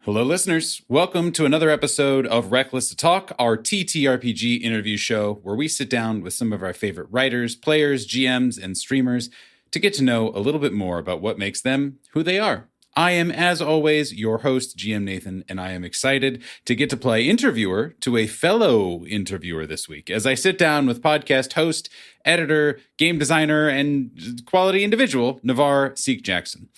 Hello, listeners. Welcome to another episode of Reckless to Talk, our TTRPG interview show where we sit down with some of our favorite writers, players, GMs, and streamers to get to know a little bit more about what makes them who they are. I am, as always, your host, GM Nathan, and I am excited to get to play interviewer to a fellow interviewer this week as I sit down with podcast host, editor, game designer, and quality individual, Navaar Seik-Jackson.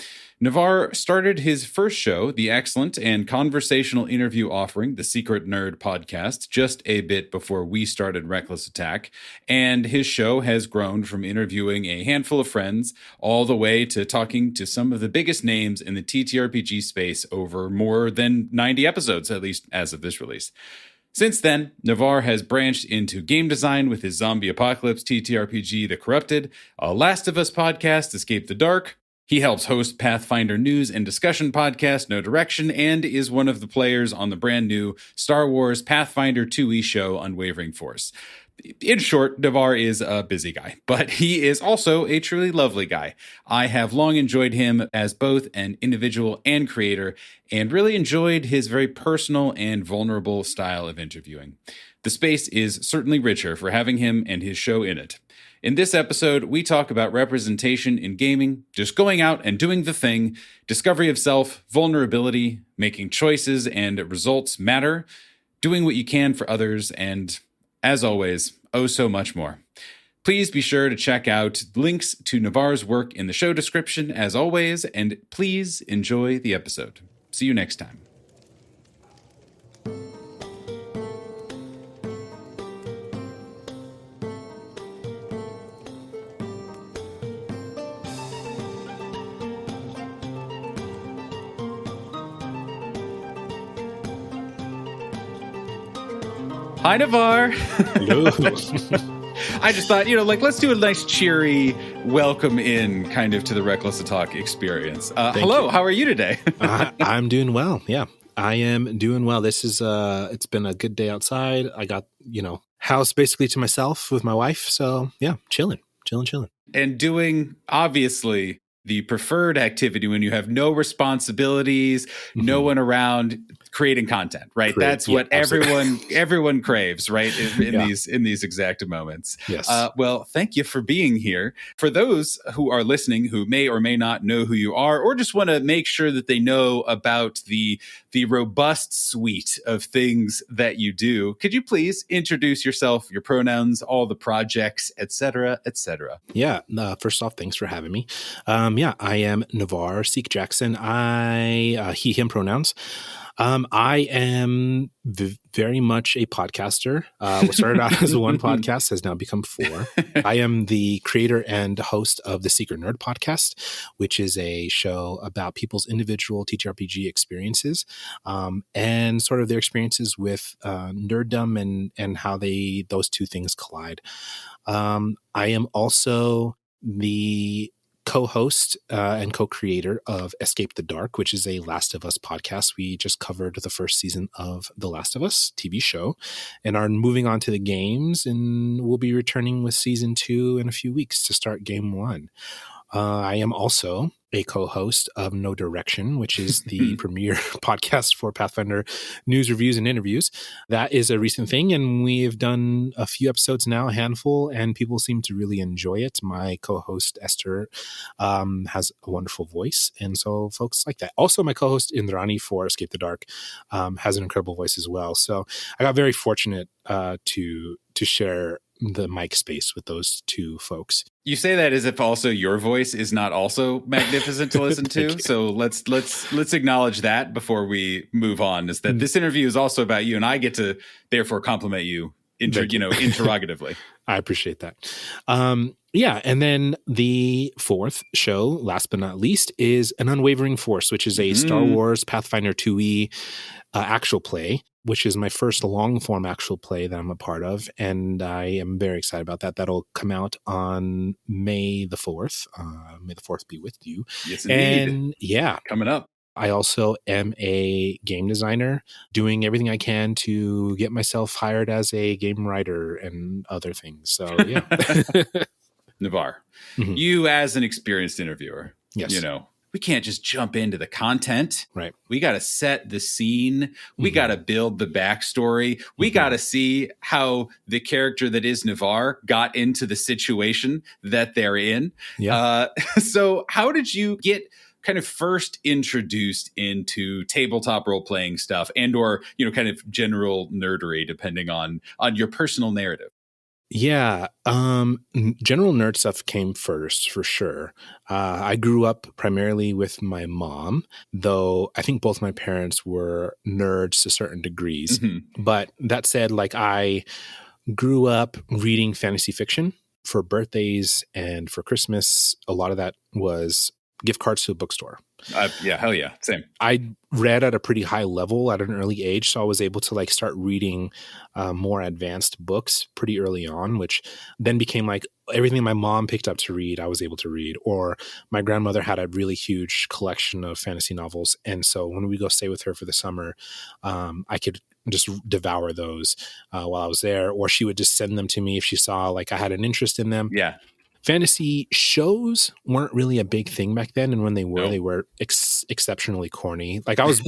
Navaar started his first show, the excellent and conversational interview offering, The Secret Nerd Podcast, just a bit before we started Reckless Attack, and his show has grown from interviewing a handful of friends all the way to talking to some of the biggest names in the TTRPG space over more than 90 episodes, at least as of this release. Since then, Navaar has branched into game design with his zombie apocalypse TTRPG The Corrupted, a Last of Us podcast, Escape the Dark. He helps host Pathfinder news and discussion podcast, No Direction, and is one of the players on the brand new Star Wars Pathfinder 2e show, Unwavering Force. In short, Navaar is a busy guy, but he is also a truly lovely guy. I have long enjoyed him as both an individual and creator, and really enjoyed his very personal and vulnerable style of interviewing. The space is certainly richer for having him and his show in it. In this episode, we talk about representation in gaming, just going out and doing the thing, discovery of self, vulnerability, making choices and results matter, doing what you can for others, and, as always, oh so much more. Please be sure to check out links to Navaar's work in the show description, as always, and please enjoy the episode. See you next time. Hi, Navaar. I just thought, let's do a nice, cheery welcome in kind of to the Reckless to Talk experience. Hello, you. How are you today? I'm doing well. Yeah, I am doing well. This is, it's been a good day outside. I got, house basically to myself with my wife. So yeah, chilling. And doing, obviously, the preferred activity when you have no responsibilities, no one around, creating content, right? That's what everyone craves, right? In these exact moments. Yes. Well, thank you for being here. For those who are listening who may or may not know who you are, or just want to make sure that they know about the robust suite of things that you do, could you please introduce yourself, your pronouns, all the projects, etc., etc.? Yeah. First off, thanks for having me. I am Navaar Seik-Jackson. He, him pronouns. I am very much a podcaster. What started out as one podcast has now become 4. I am the creator and host of the Secret Nerd Podcast, which is a show about people's individual TTRPG experiences, and sort of their experiences with nerddom and how those two things collide. I am also the co-host and co-creator of Escape the Dark, which is a Last of Us podcast. We just covered the first season of The Last of Us TV show and are moving on to the games, and we'll be returning with season 2 in a few weeks to start game 1. I am also a co-host of No Direction, which is the premier podcast for Pathfinder news, reviews, and interviews. That is a recent thing, and we have done a few episodes now, a handful, and people seem to really enjoy it. My co-host, Esther, has a wonderful voice, and so folks like that. Also, my co-host, Indrani, for Escape the Dark, has an incredible voice as well. So I got very fortunate to share the mic space with those two folks. You say that as if also your voice is not also magnificent to listen to. So let's acknowledge that before we move on, is that this interview is also about you, and I get to therefore compliment you interrogatively. I appreciate that. And then the 4th show, last but not least, is an Unwavering Force, which is a Star Wars Pathfinder 2e actual play, which is my first long-form actual play that I'm a part of, and I am very excited about that. That'll come out on May the 4th. May the 4th be with you. Yes, indeed. And yeah. Coming up. I also am a game designer, doing everything I can to get myself hired as a game writer and other things. So, yeah. Navaar, you as an experienced interviewer, yes. we can't just jump into the content. Right. We got to set the scene. We got to build the backstory. We got to see how the character that is Navaar got into the situation that they're in. Yeah. So how did you get kind of first introduced into tabletop role-playing stuff and or, kind of general nerdery, depending on your personal narrative? Yeah. General nerd stuff came first for sure. I grew up primarily with my mom, though I think both my parents were nerds to certain degrees. But that said, like I grew up reading fantasy fiction for birthdays and for Christmas. A lot of that was gift cards to a bookstore. Yeah, hell yeah. Same. I read at a pretty high level at an early age, so I was able to like start reading more advanced books pretty early on, which then became like everything my mom picked up to read, I was able to read. Or my grandmother had a really huge collection of fantasy novels, and so when we go stay with her for the summer, I could just devour those while I was there, or she would just send them to me if she saw like I had an interest in them. Yeah. Fantasy shows weren't really a big thing back then, and when they were, they were exceptionally corny. Like I was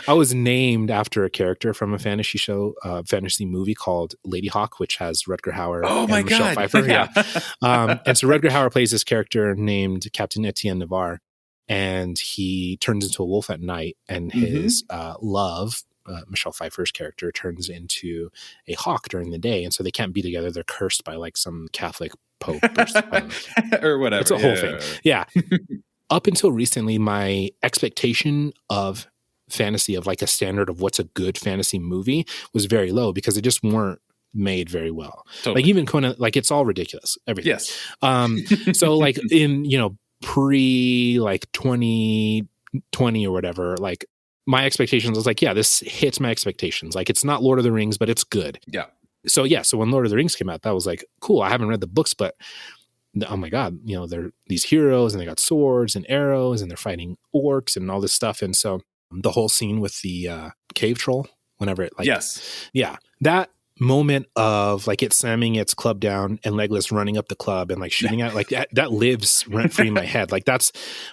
I was named after a character from a fantasy show, fantasy movie called Lady Hawk, which has Rutger Hauer and Michelle Pfeiffer. Yeah. And so Rutger Hauer plays this character named Captain Etienne Navaar, and he turns into a wolf at night, and his love, Michelle Pfeiffer's character, turns into a hawk during the day, and so they can't be together. They're cursed by like some Catholic pope or whatever. It's a whole thing. Yeah. Up until recently, my expectation of fantasy, of like a standard of what's a good fantasy movie, was very low because they just weren't made very well. Totally. Like even Conan, like it's all ridiculous. Everything. Yes. So like in, pre like 2020 or whatever, like my expectations was like, yeah, this hits my expectations. Like it's not Lord of the Rings, but it's good. Yeah. So yeah, so when Lord of the Rings came out, that was like, cool. I haven't read the books, but oh my God, they're these heroes and they got swords and arrows and they're fighting orcs and all this stuff. And so the whole scene with the cave troll, whenever it like, yes. Yeah. That moment of like it slamming its club down and Legolas running up the club and like shooting at like that lives rent free in my head. Like that's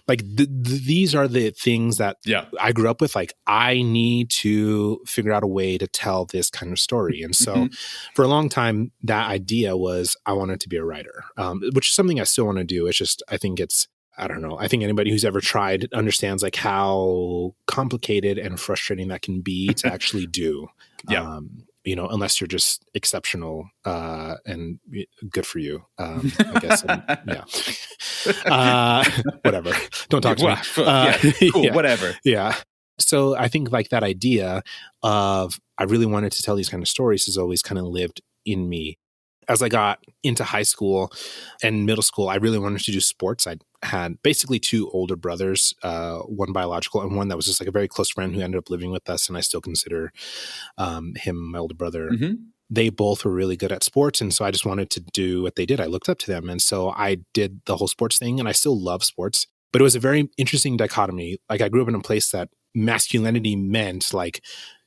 like these are the things that I grew up with. Like I need to figure out a way to tell this kind of story. And so for a long time, that idea was I wanted to be a writer, which is something I still want to do. It's just, I think anybody who's ever tried understands like how complicated and frustrating that can be to actually do. Yeah. Unless you're just exceptional and good for you, I guess. Whatever. Don't talk to me. Cool. Whatever. Yeah. So I think like that idea of I really wanted to tell these kind of stories has always kind of lived in me. As I got into high school and middle school, I really wanted to do sports. I had basically two older brothers, one biological and one that was just like a very close friend who ended up living with us. And I still consider him my older brother. They both were really good at sports. And so I just wanted to do what they did. I looked up to them. And so I did the whole sports thing, and I still love sports. But it was a very interesting dichotomy. Like I grew up in a place that masculinity meant like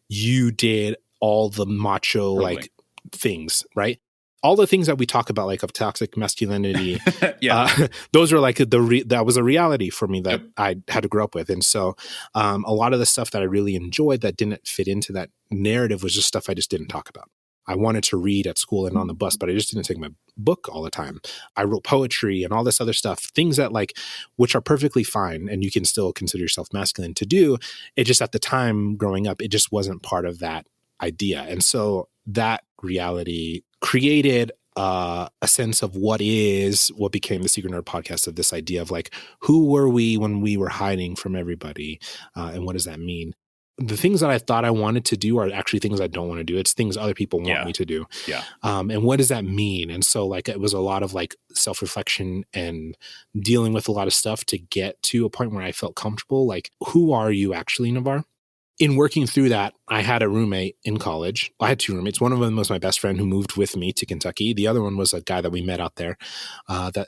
you did all the macho like things, right? All the things that we talk about, like of toxic masculinity, those are like that was a reality for me that I had to grow up with. And so a lot of the stuff that I really enjoyed that didn't fit into that narrative was just stuff I just didn't talk about. I wanted to read at school and on the bus, but I just didn't take my book all the time. I wrote poetry and all this other stuff, things that like, which are perfectly fine. And you can still consider yourself masculine to do. It just at the time growing up, it just wasn't part of that idea. And so that reality created a sense of what became the Secret Nerd podcast, of this idea of like, who were we when we were hiding from everybody? And what does that mean? The things that I thought I wanted to do are actually things I don't want to do. It's things other people want me to do. Yeah. And what does that mean? And so like, it was a lot of like self-reflection and dealing with a lot of stuff to get to a point where I felt comfortable. Like, who are you actually, Navaar? In working through that, I had a roommate in college. I had two roommates. One of them was my best friend who moved with me to Kentucky. The other one was a guy that we met out there. The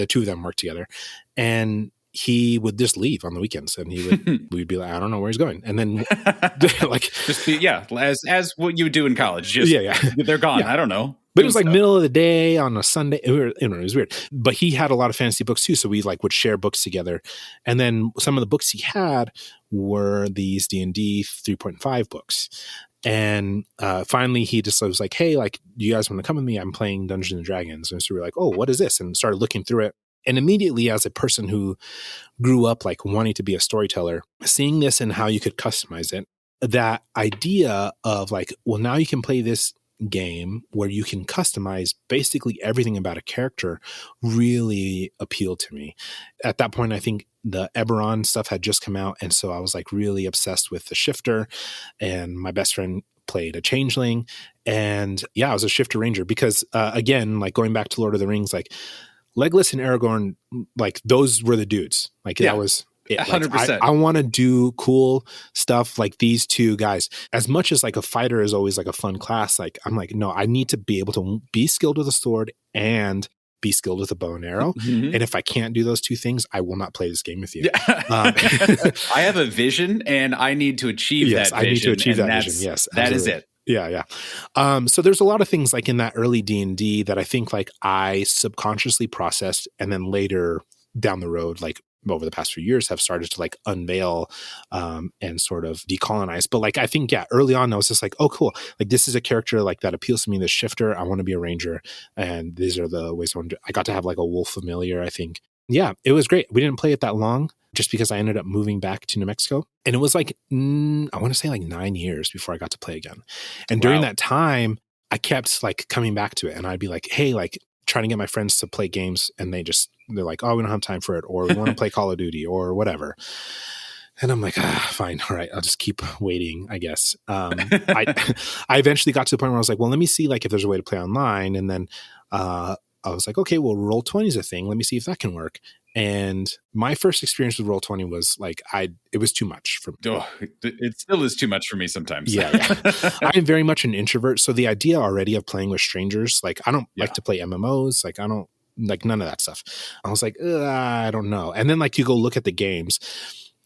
two of them worked together, and he would just leave on the weekends, and we'd be like, I don't know where he's going. And then like just be, as what you do in college. Just they're gone. I don't know. But it was like middle of the day on a Sunday. It was weird. But he had a lot of fantasy books too. So we like would share books together. And then some of the books he had were these D&D 3.5 books. And finally he just was like, hey, like, do you guys want to come with me? I'm playing Dungeons and Dragons. And so we were like, oh, what is this? And started looking through it. And immediately, as a person who grew up like wanting to be a storyteller, seeing this and how you could customize it, that idea of like, well, now you can play this game where you can customize basically everything about a character really appealed to me. At that point, I think the Eberron stuff had just come out. And so I was like really obsessed with the Shifter, and my best friend played a changeling. And yeah, I was a Shifter Ranger because again, like going back to Lord of the Rings, like Legolas and Aragorn, like those were the dudes. Like that was it. 100%. Like, I want to do cool stuff like these two guys. As much as like a fighter is always like a fun class, like I'm like, no, I need to be able to be skilled with a sword and be skilled with a bow and arrow. Mm-hmm. And if I can't do those two things, I will not play this game with you. Yeah. I have a vision and I need to achieve that vision. I need to achieve that vision. Yes. That is it. Yeah. So there's a lot of things like in that early D&D that I think like I subconsciously processed, and then later down the road, like over the past few years, have started to like unveil and sort of decolonize. But like I think, early on I was just like, oh, cool. Like this is a character like that appeals to me, the Shifter. I want to be a ranger. And these are the ways I got to have like a wolf familiar, I think. Yeah, it was great. We didn't play it that long just because I ended up moving back to New Mexico. And it was like, I want to say like 9 years before I got to play again. And during that time, I kept like coming back to it. And I'd be like, hey, like trying to get my friends to play games. And they're like, oh, we don't have time for it. Or we want to play Call of Duty or whatever. And I'm like, fine. All right. I'll just keep waiting, I guess. I eventually got to the point where I was like, well, let me see like if there's a way to play online. And then I was like, okay, well, Roll20 is a thing. Let me see if that can work. And my first experience with Roll20 was like, it was too much for me. Oh, it still is too much for me sometimes. Yeah. I'm very much an introvert. So the idea already of playing with strangers, like I don't like to play MMOs. Like I don't like none of that stuff. I was like, I don't know. And then like you go look at the games,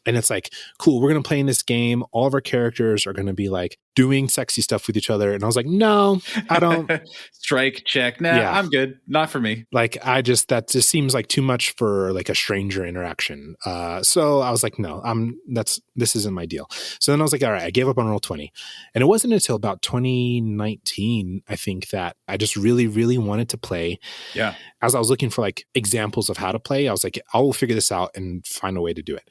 and it's like, cool, we're going to play in this game. All of our characters are going to be like doing sexy stuff with each other. And I was like, no, I don't. Strike, check. Nah, I'm good. Not for me. Like, that just seems like too much for like a stranger interaction. So I was like, no, this isn't my deal. So then I was like, all right, I gave up on Roll20. And it wasn't until about 2019, I think, that I just really, really wanted to play. Yeah. As I was looking for like examples of how to play, I was like, I will figure this out and find a way to do it.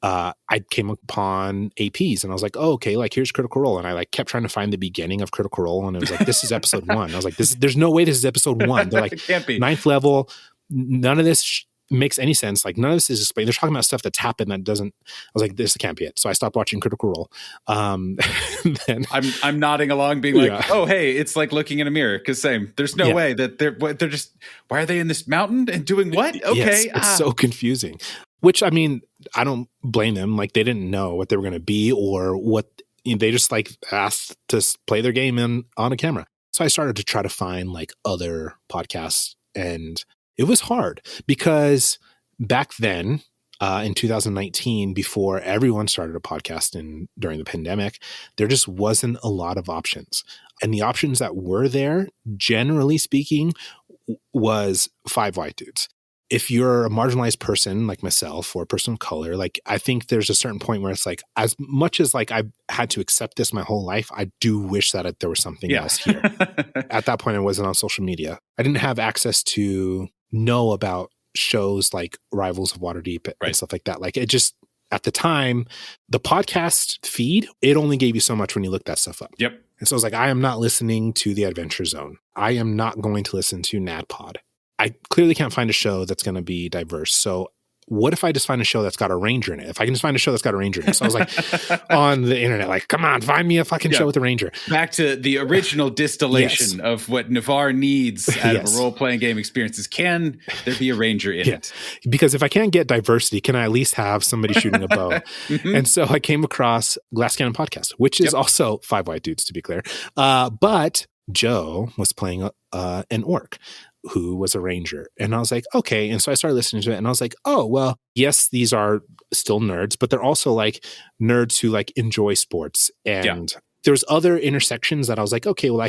I came upon APs and I was like, oh, okay, like here's Critical Role. And I like kept trying to find the beginning of Critical Role. And it was like, this is episode 1. I was like, there's no way this is episode 1. They're like, it can't be. 9th level. None of this makes any sense. Like none of this is explained. They're talking about stuff that's happened that doesn't. I was like, this can't be it. So I stopped watching Critical Role. Then I'm nodding along, being like, oh, hey, it's like looking in a mirror. Because same, there's no way that they're just. Why are they in this mountain and doing what? Okay, yes, it's so confusing. Which I mean, I don't blame them. Like they didn't know what they were going to be or what they just like asked to play their game on a camera. So I started to try to find like other podcasts, and it was hard because back then in 2019, before everyone started a podcast during the pandemic, there just wasn't a lot of options. And the options that were there, generally speaking, was 5 white dudes. If you're a marginalized person like myself or a person of color, like I think there's a certain point where it's like, as much as like I've had to accept this my whole life, I do wish that there was something else here. At that point, I wasn't on social media. I didn't have access to know about shows like Rivals of Waterdeep and stuff like that. Like it just, at the time, the podcast feed, it only gave you so much when you looked that stuff up. Yep. And so I was like, I am not listening to The Adventure Zone. I am not going to listen to NADPod. I clearly can't find a show that's going to be diverse. So what if I just find a show that's got a ranger in it? If I can just find a show that's got a ranger in it. So I was like on the internet, like, come on, find me a fucking show with a ranger. Back to the original distillation of what Navaar needs out of a role-playing game experience is, can there be a ranger in it? Because if I can't get diversity, can I at least have somebody shooting a bow? And so I came across Glass Cannon Podcast, which is also 5 white dudes, to be clear. But Joe was playing an orc who was a ranger. And I was like, okay. And so I started listening to it and I was like, oh, well, yes, these are still nerds, but they're also like nerds who like enjoy sports. And there's other intersections that I was like, okay, well,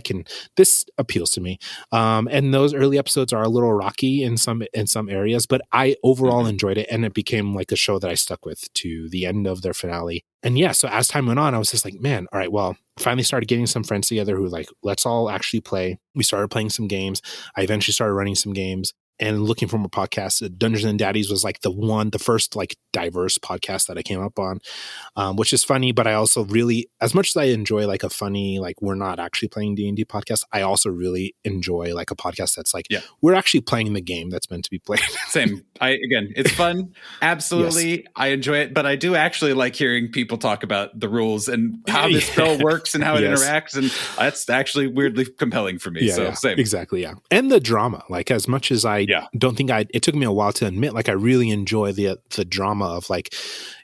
this appeals to me. And those early episodes are a little rocky in some areas, but I overall enjoyed it. And it became like a show that I stuck with to the end of their finale. And yeah, so as time went on, I was just like, man, all right, well, finally started getting some friends together who like, let's all actually play. We started playing some games. I eventually started running some games and looking for more podcasts. Dungeons and Daddies was like the first like diverse podcast that I came up on, which is funny. But I also really, as much as I enjoy like a funny, like we're not actually playing D&D podcast, I also really enjoy like a podcast that's like, we're actually playing the game that's meant to be played. Same. Again, it's fun. Absolutely. Yes. I enjoy it, but I do actually like hearing people talk about the rules and how this spell works and how it interacts. And that's actually weirdly compelling for me. Same. Exactly. Yeah. And the drama, like as much as I don't think it took me a while to admit, like I really enjoy the drama of like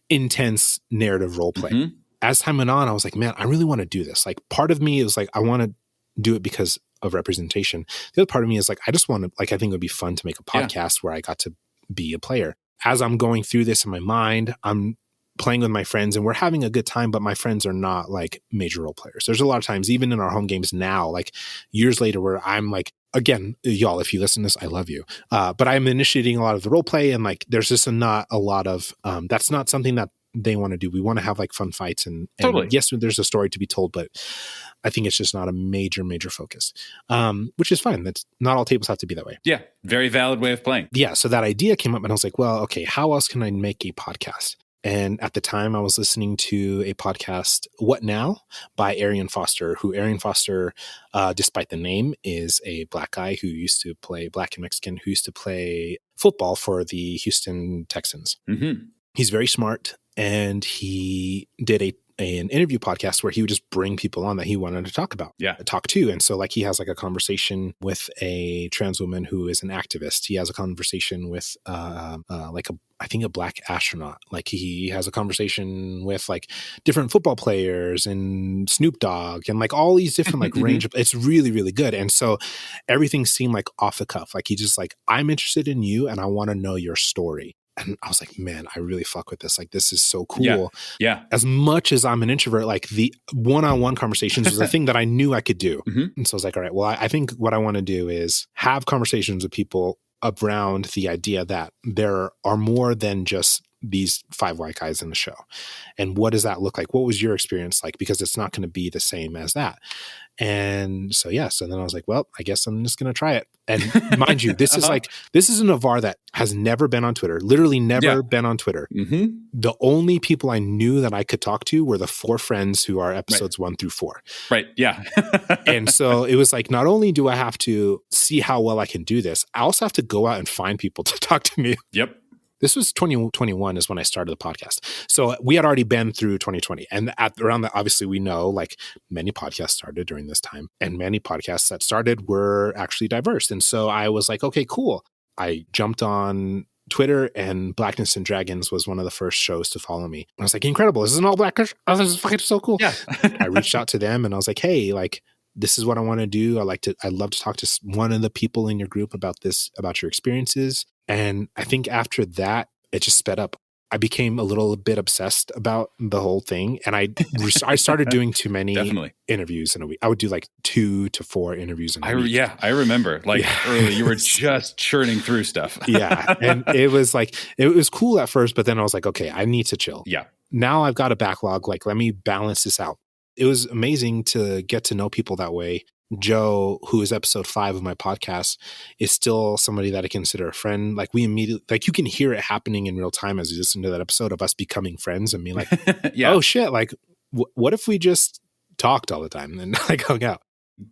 intense narrative role play. As time went on, I was like, man, I really want to do this. Like part of me is like, I want to do it because of representation. The other part of me is like, I just want to, like, I think it would be fun to make a podcast where I got to be a player. As I'm going through this in my mind, I'm playing with my friends and we're having a good time, but my friends are not like major role players. There's a lot of times, even in our home games now, like years later, where I'm like, again, y'all, if you listen to this, I love you. But I'm initiating a lot of the role play and like, there's just not a lot of, that's not something that they want to do. We want to have like fun fights and yes, there's a story to be told, but I think it's just not a major focus, which is fine. That's not all tables have to be that way. Yeah. Very valid way of playing. Yeah. So that idea came up and I was like, well, okay, how else can I make a podcast? And at the time I was listening to a podcast, What Now? By Arian Foster, who Arian Foster, despite the name, is a black guy who used to play, black and Mexican, who used to play football for the Houston Texans. He's very smart and he did an interview podcast where he would just bring people on that he wanted to talk to. And so like he has like a conversation with a trans woman who is an activist. He has a conversation with I think a black astronaut. Like he has a conversation with like different football players and Snoop Dogg and like all these different like range of, it's really, really good. And so everything seemed like off the cuff. Like he just like, I'm interested in you and I want to know your story. And I was like, man, I really fuck with this. Like, this is so cool. Yeah. As much as I'm an introvert, like the one-on-one conversations was a thing that I knew I could do. And so I was like, all right, well, I think what I want to do is have conversations with people around the idea that there are more than just these 5 white guys in the show. And what does that look like? What was your experience like? Because it's not going to be the same as that. And so, so then I was like, well, I guess I'm just going to try it. And mind you, this is like, this is a Navaar that has never been on Twitter, literally never been on Twitter. The only people I knew that I could talk to were the 4 friends who are episodes 1 through 4. Right. Yeah. And so it was like, not only do I have to see how well I can do this, I also have to go out and find people to talk to me. Yep. This was 2021 is when I started the podcast. So we had already been through 2020. And around that, obviously we know like many podcasts started during this time and many podcasts that started were actually diverse. And so I was like, okay, cool. I jumped on Twitter and Blackness and Dragons was one of the first shows to follow me. I was like, incredible. This is an all black. Oh, this is fucking so cool. Yeah. I reached out to them and I was like, hey, like, this is what I want to do. I'd love to talk to one of the people in your group about your experiences. And I think after that, it just sped up. I became a little bit obsessed about the whole thing. And I started doing too many interviews in a week. I would do like 2 to 4 interviews in a week. Yeah, I remember early, you were just churning through stuff. And it was like, it was cool at first, but then I was like, okay, I need to chill. Yeah. Now I've got a backlog. Like, let me balance this out. It was amazing to get to know people that way. Joe, who is episode 5 of my podcast, is still somebody that I consider a friend. Like we immediately, like you can hear it happening in real time as you listen to that episode of us becoming friends and being like, oh shit, like what if we just talked all the time and like hung out?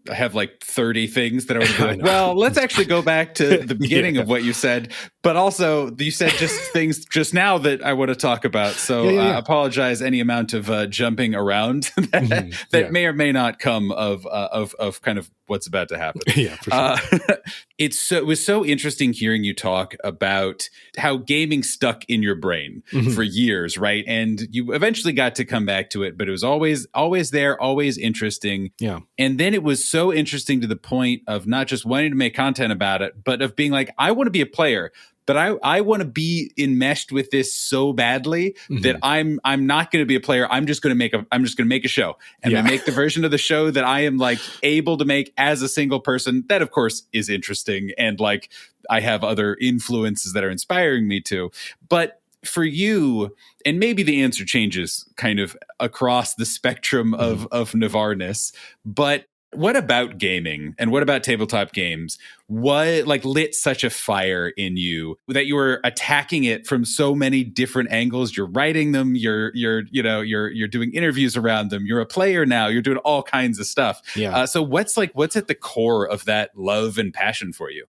I have like 30 things that I would be like, well, let's actually go back to the beginning of what you said. But also you said just things just now that I want to talk about. So I apologize any amount of jumping around that may or may not come of kind of what's about to happen. Yeah, for sure. It was so interesting hearing you talk about how gaming stuck in your brain for years, right? And you eventually got to come back to it, but it was always there, always interesting. Yeah. And then it was so interesting to the point of not just wanting to make content about it, but of being like, I want to be a player. But I want to be enmeshed with this so badly that I'm not going to be a player. I'm just going to make a show and I make the version of the show that I am like able to make as a single person. That of course is interesting. And like, I have other influences that are inspiring me to, but for you, and maybe the answer changes kind of across the spectrum of Navaarness, but what about gaming and what about tabletop games? What like lit such a fire in you that you were attacking it from so many different angles? You're writing them, you're doing interviews around them. You're a player now. You're doing all kinds of stuff. Yeah. So what's at the core of that love and passion for you?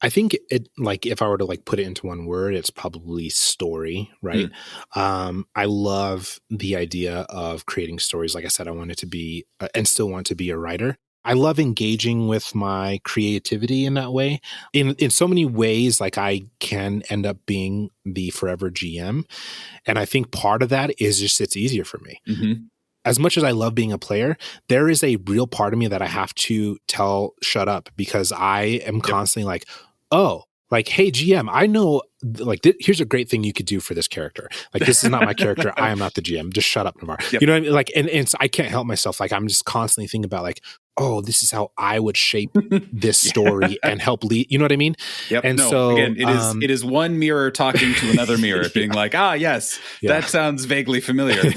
I think it, like, if I were to like put it into one word, it's probably story, right? I love the idea of creating stories. Like I said, I wanted to be and still want to be a writer. I love engaging with my creativity in that way. In so many ways, like I can end up being the forever GM. And I think part of that is just it's easier for me. As much as I love being a player, there is a real part of me that I have to tell, shut up, because I am constantly like, oh, like, hey, GM, I know, like, here's a great thing you could do for this character. Like, this is not my character. I am not the GM. Just shut up, Navaar. You know what I mean? Like, and I can't help myself. Like, I'm just constantly thinking about like, oh, this is how I would shape this story and help lead. You know what I mean? And so again, it is one mirror talking to another mirror, being like, yes, that sounds vaguely familiar.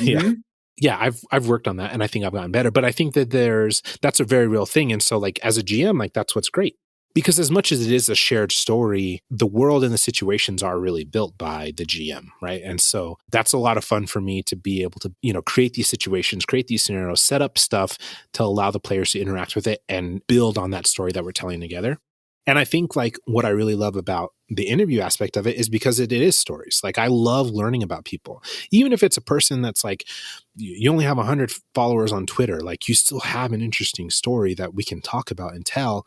Yeah, I've worked on that and I think I've gotten better. But I think that that's a very real thing. And so like as a GM, like that's what's great. Because as much as it is a shared story, the world and the situations are really built by the GM, right? And so that's a lot of fun for me to be able to, create these situations, create these scenarios, set up stuff to allow the players to interact with it and build on that story that we're telling together. And I think like what I really love about the interview aspect of it is because it is stories. Like I love learning about people. Even if it's a person that's like, you only have 100 followers on Twitter, like you still have an interesting story that we can talk about and tell.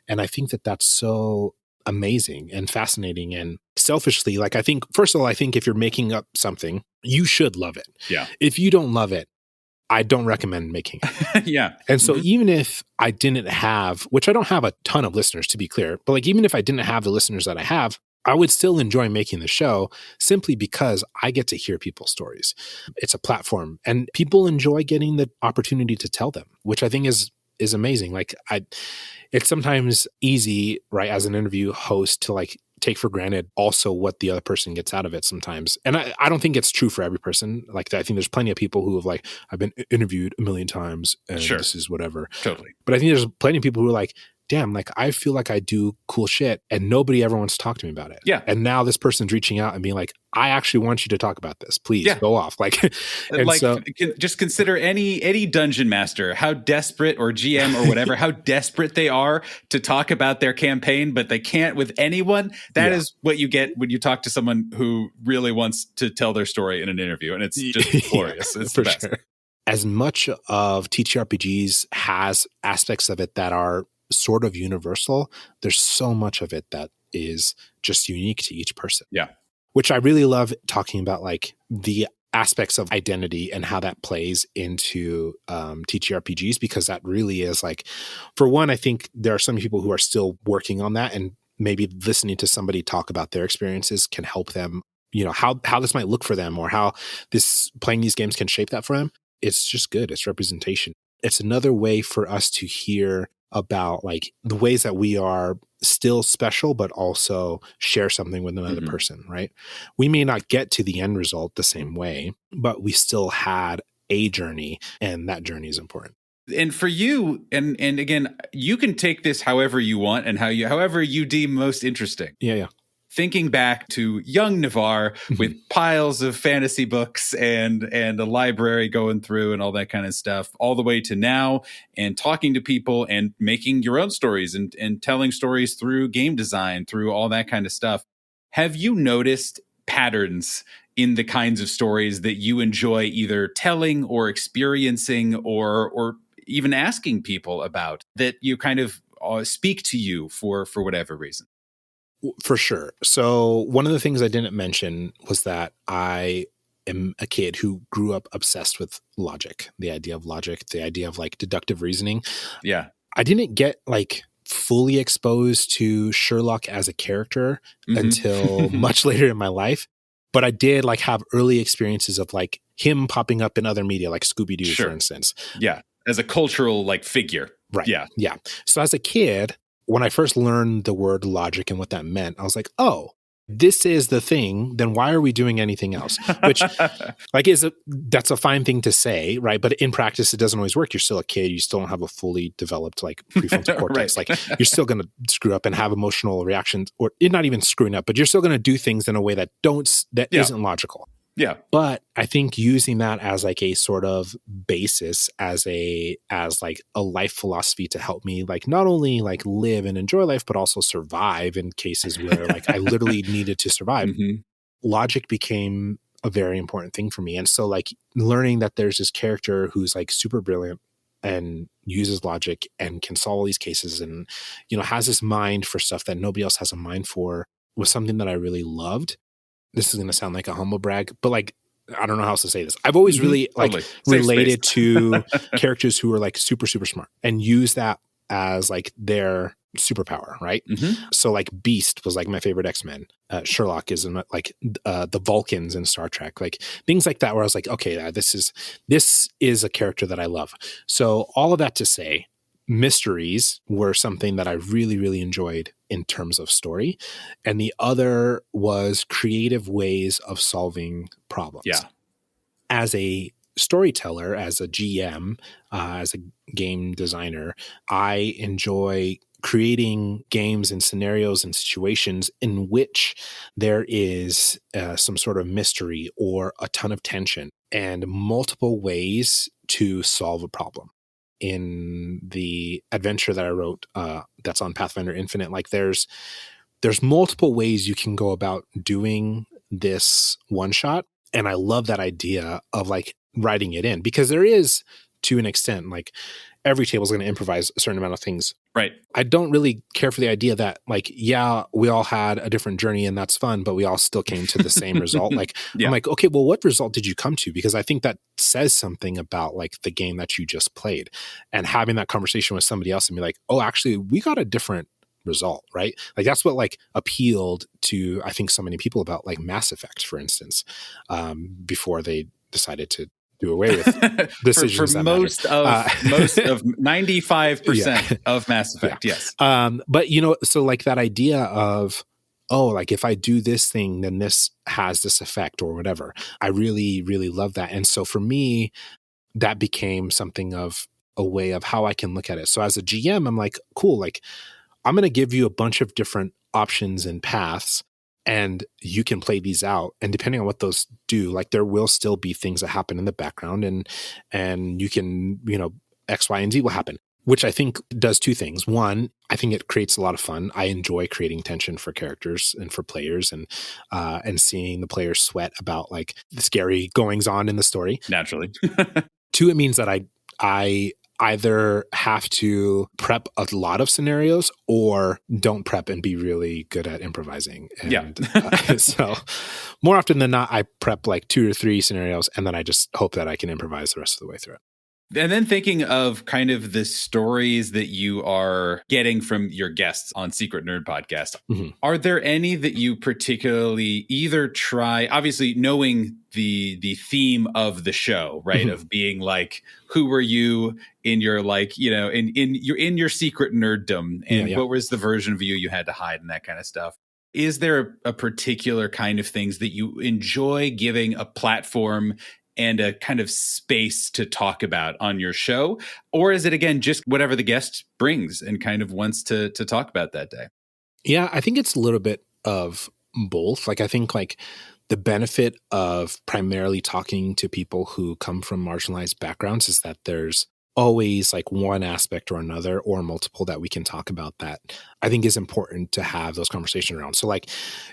And I think that that's so amazing and fascinating. And selfishly, like I think, first of all, I think if you're making up something, you should love it. Yeah. If you don't love it, I don't recommend making it. And so even if I didn't have, which I don't have a ton of listeners to be clear, but like even if I didn't have the listeners that I have, I would still enjoy making the show simply because I get to hear people's stories. It's a platform and people enjoy getting the opportunity to tell them, which I think is amazing. Like it's sometimes easy, right, as an interview host to like take for granted also what the other person gets out of it sometimes. And I don't think it's true for every person. Like I think there's plenty of people who have like, I've been interviewed a million times and this is whatever. Totally. But I think there's plenty of people who are like, damn, like I feel like I do cool shit and nobody ever wants to talk to me about it. Yeah. And now this person's reaching out and being like, I actually want you to talk about this. Please go off. Like, and like so, just consider any dungeon master, how desperate, or GM or whatever, how desperate they are to talk about their campaign, but they can't with anyone. That is what you get when you talk to someone who really wants to tell their story in an interview. And it's just glorious. It's the best. Sure. As much of TTRPGs has aspects of it that are sort of universal, there's so much of it that is just unique to each person. Yeah. Which I really love talking about, like the aspects of identity and how that plays into TTRPGs, because that really is like, for one, I think there are some people who are still working on that, and maybe listening to somebody talk about their experiences can help them, how this might look for them or how this playing these games can shape that for them. It's just good. It's representation. It's another way for us to hear about like the ways that we are still special, but also share something with another person, right? We may not get to the end result the same way, but we still had a journey, and that journey is important. And for you, and again, you can take this however you want and however you deem most interesting. Yeah. Thinking back to young Navaar with piles of fantasy books and a library going through and all that kind of stuff, all the way to now, and talking to people and making your own stories and telling stories through game design, through all that kind of stuff. Have you noticed patterns in the kinds of stories that you enjoy either telling or experiencing or even asking people about, that you kind of speak to you for whatever reason? For sure. So one of the things I didn't mention was that I am a kid who grew up obsessed with logic, the idea of like deductive reasoning. Yeah. I didn't get like fully exposed to Sherlock as a character until much later in my life. But I did like have early experiences of like him popping up in other media, like Scooby-Doo, for instance. Yeah. As a cultural like figure. Right. Yeah. Yeah. So as a kid, when I first learned the word logic and what that meant, I was like, oh, this is the thing, then why are we doing anything else? Which like that's a fine thing to say, right? But in practice, it doesn't always work. You're still a kid. You still don't have a fully developed like prefrontal cortex. Like you're still going to screw up and have emotional reactions, or you're not even screwing up, but you're still going to do things in a way that isn't logical. Yeah. But I think using that as like a sort of basis as like a life philosophy to help me like not only like live and enjoy life, but also survive in cases where like I literally needed to survive. Logic became a very important thing for me. And so like learning that there's this character who's like super brilliant and uses logic and can solve all these cases and, you know, has this mind for stuff that nobody else has a mind for was something that I really loved. This is going to sound like a humble brag, but like, I don't know how else to say this. I've always really like related to characters who are like super, super smart and use that as like their superpower. Right. So like Beast was like my favorite X-Men. Sherlock is like the Vulcans in Star Trek, like things like that, where I was like, okay, this is a character that I love. So all of that to say, mysteries were something that I really, really enjoyed in terms of story. And the other was creative ways of solving problems. Yeah. As a storyteller, as a GM, as a game designer, I enjoy creating games and scenarios and situations in which there is some sort of mystery or a ton of tension and multiple ways to solve a problem. In the adventure that I wrote that's on Pathfinder Infinite, like there's multiple ways you can go about doing this one shot. And I love that idea of like writing it in, because there is, to an extent, like every table is going to improvise a certain amount of things. Right. I don't really care for the idea that like, yeah, we all had a different journey and that's fun, but we all still came to the same result. Like, I'm like, okay, well, what result did you come to? Because I think that says something about like the game that you just played, and having that conversation with somebody else and be like, oh, actually we got a different result, right? Like that's what like appealed to, I think, so many people about like Mass Effect, for instance, before they decided to do away with decisions for most of 95% of Mass Effect. Yes. But you know, so like that idea of, oh, like if I do this thing, then this has this effect or whatever. I really, really love that. And so for me, that became something of a way of how I can look at it. So as a GM, I'm like, cool, like I'm going to give you a bunch of different options and paths, and you can play these out. And depending on what those do, like there will still be things that happen in the background, and you can, you know, X, Y, and Z will happen, which I think does two things. One, I think it creates a lot of fun. I enjoy creating tension for characters and for players, and seeing the players sweat about like the scary goings on in the story. Naturally. Two, it means that I either have to prep a lot of scenarios or don't prep and be really good at improvising. And so more often than not, I prep like 2 or 3 scenarios, and then I just hope that I can improvise the rest of the way through it. And then thinking of kind of the stories that you are getting from your guests on Secret Nerd Podcast, are there any that you particularly either try, obviously knowing the theme of the show, right? Of being like, who were you in your like, you know, in your secret nerddom, and what was the version of you had to hide and that kind of stuff? Is there a particular kind of things that you enjoy giving a platform and a kind of space to talk about on your show? Or is it, again, just whatever the guest brings and kind of wants to talk about that day? Yeah, I think it's a little bit of both. Like, I think like the benefit of primarily talking to people who come from marginalized backgrounds is that there's always like one aspect or another or multiple that we can talk about that I think is important to have those conversations around. So like,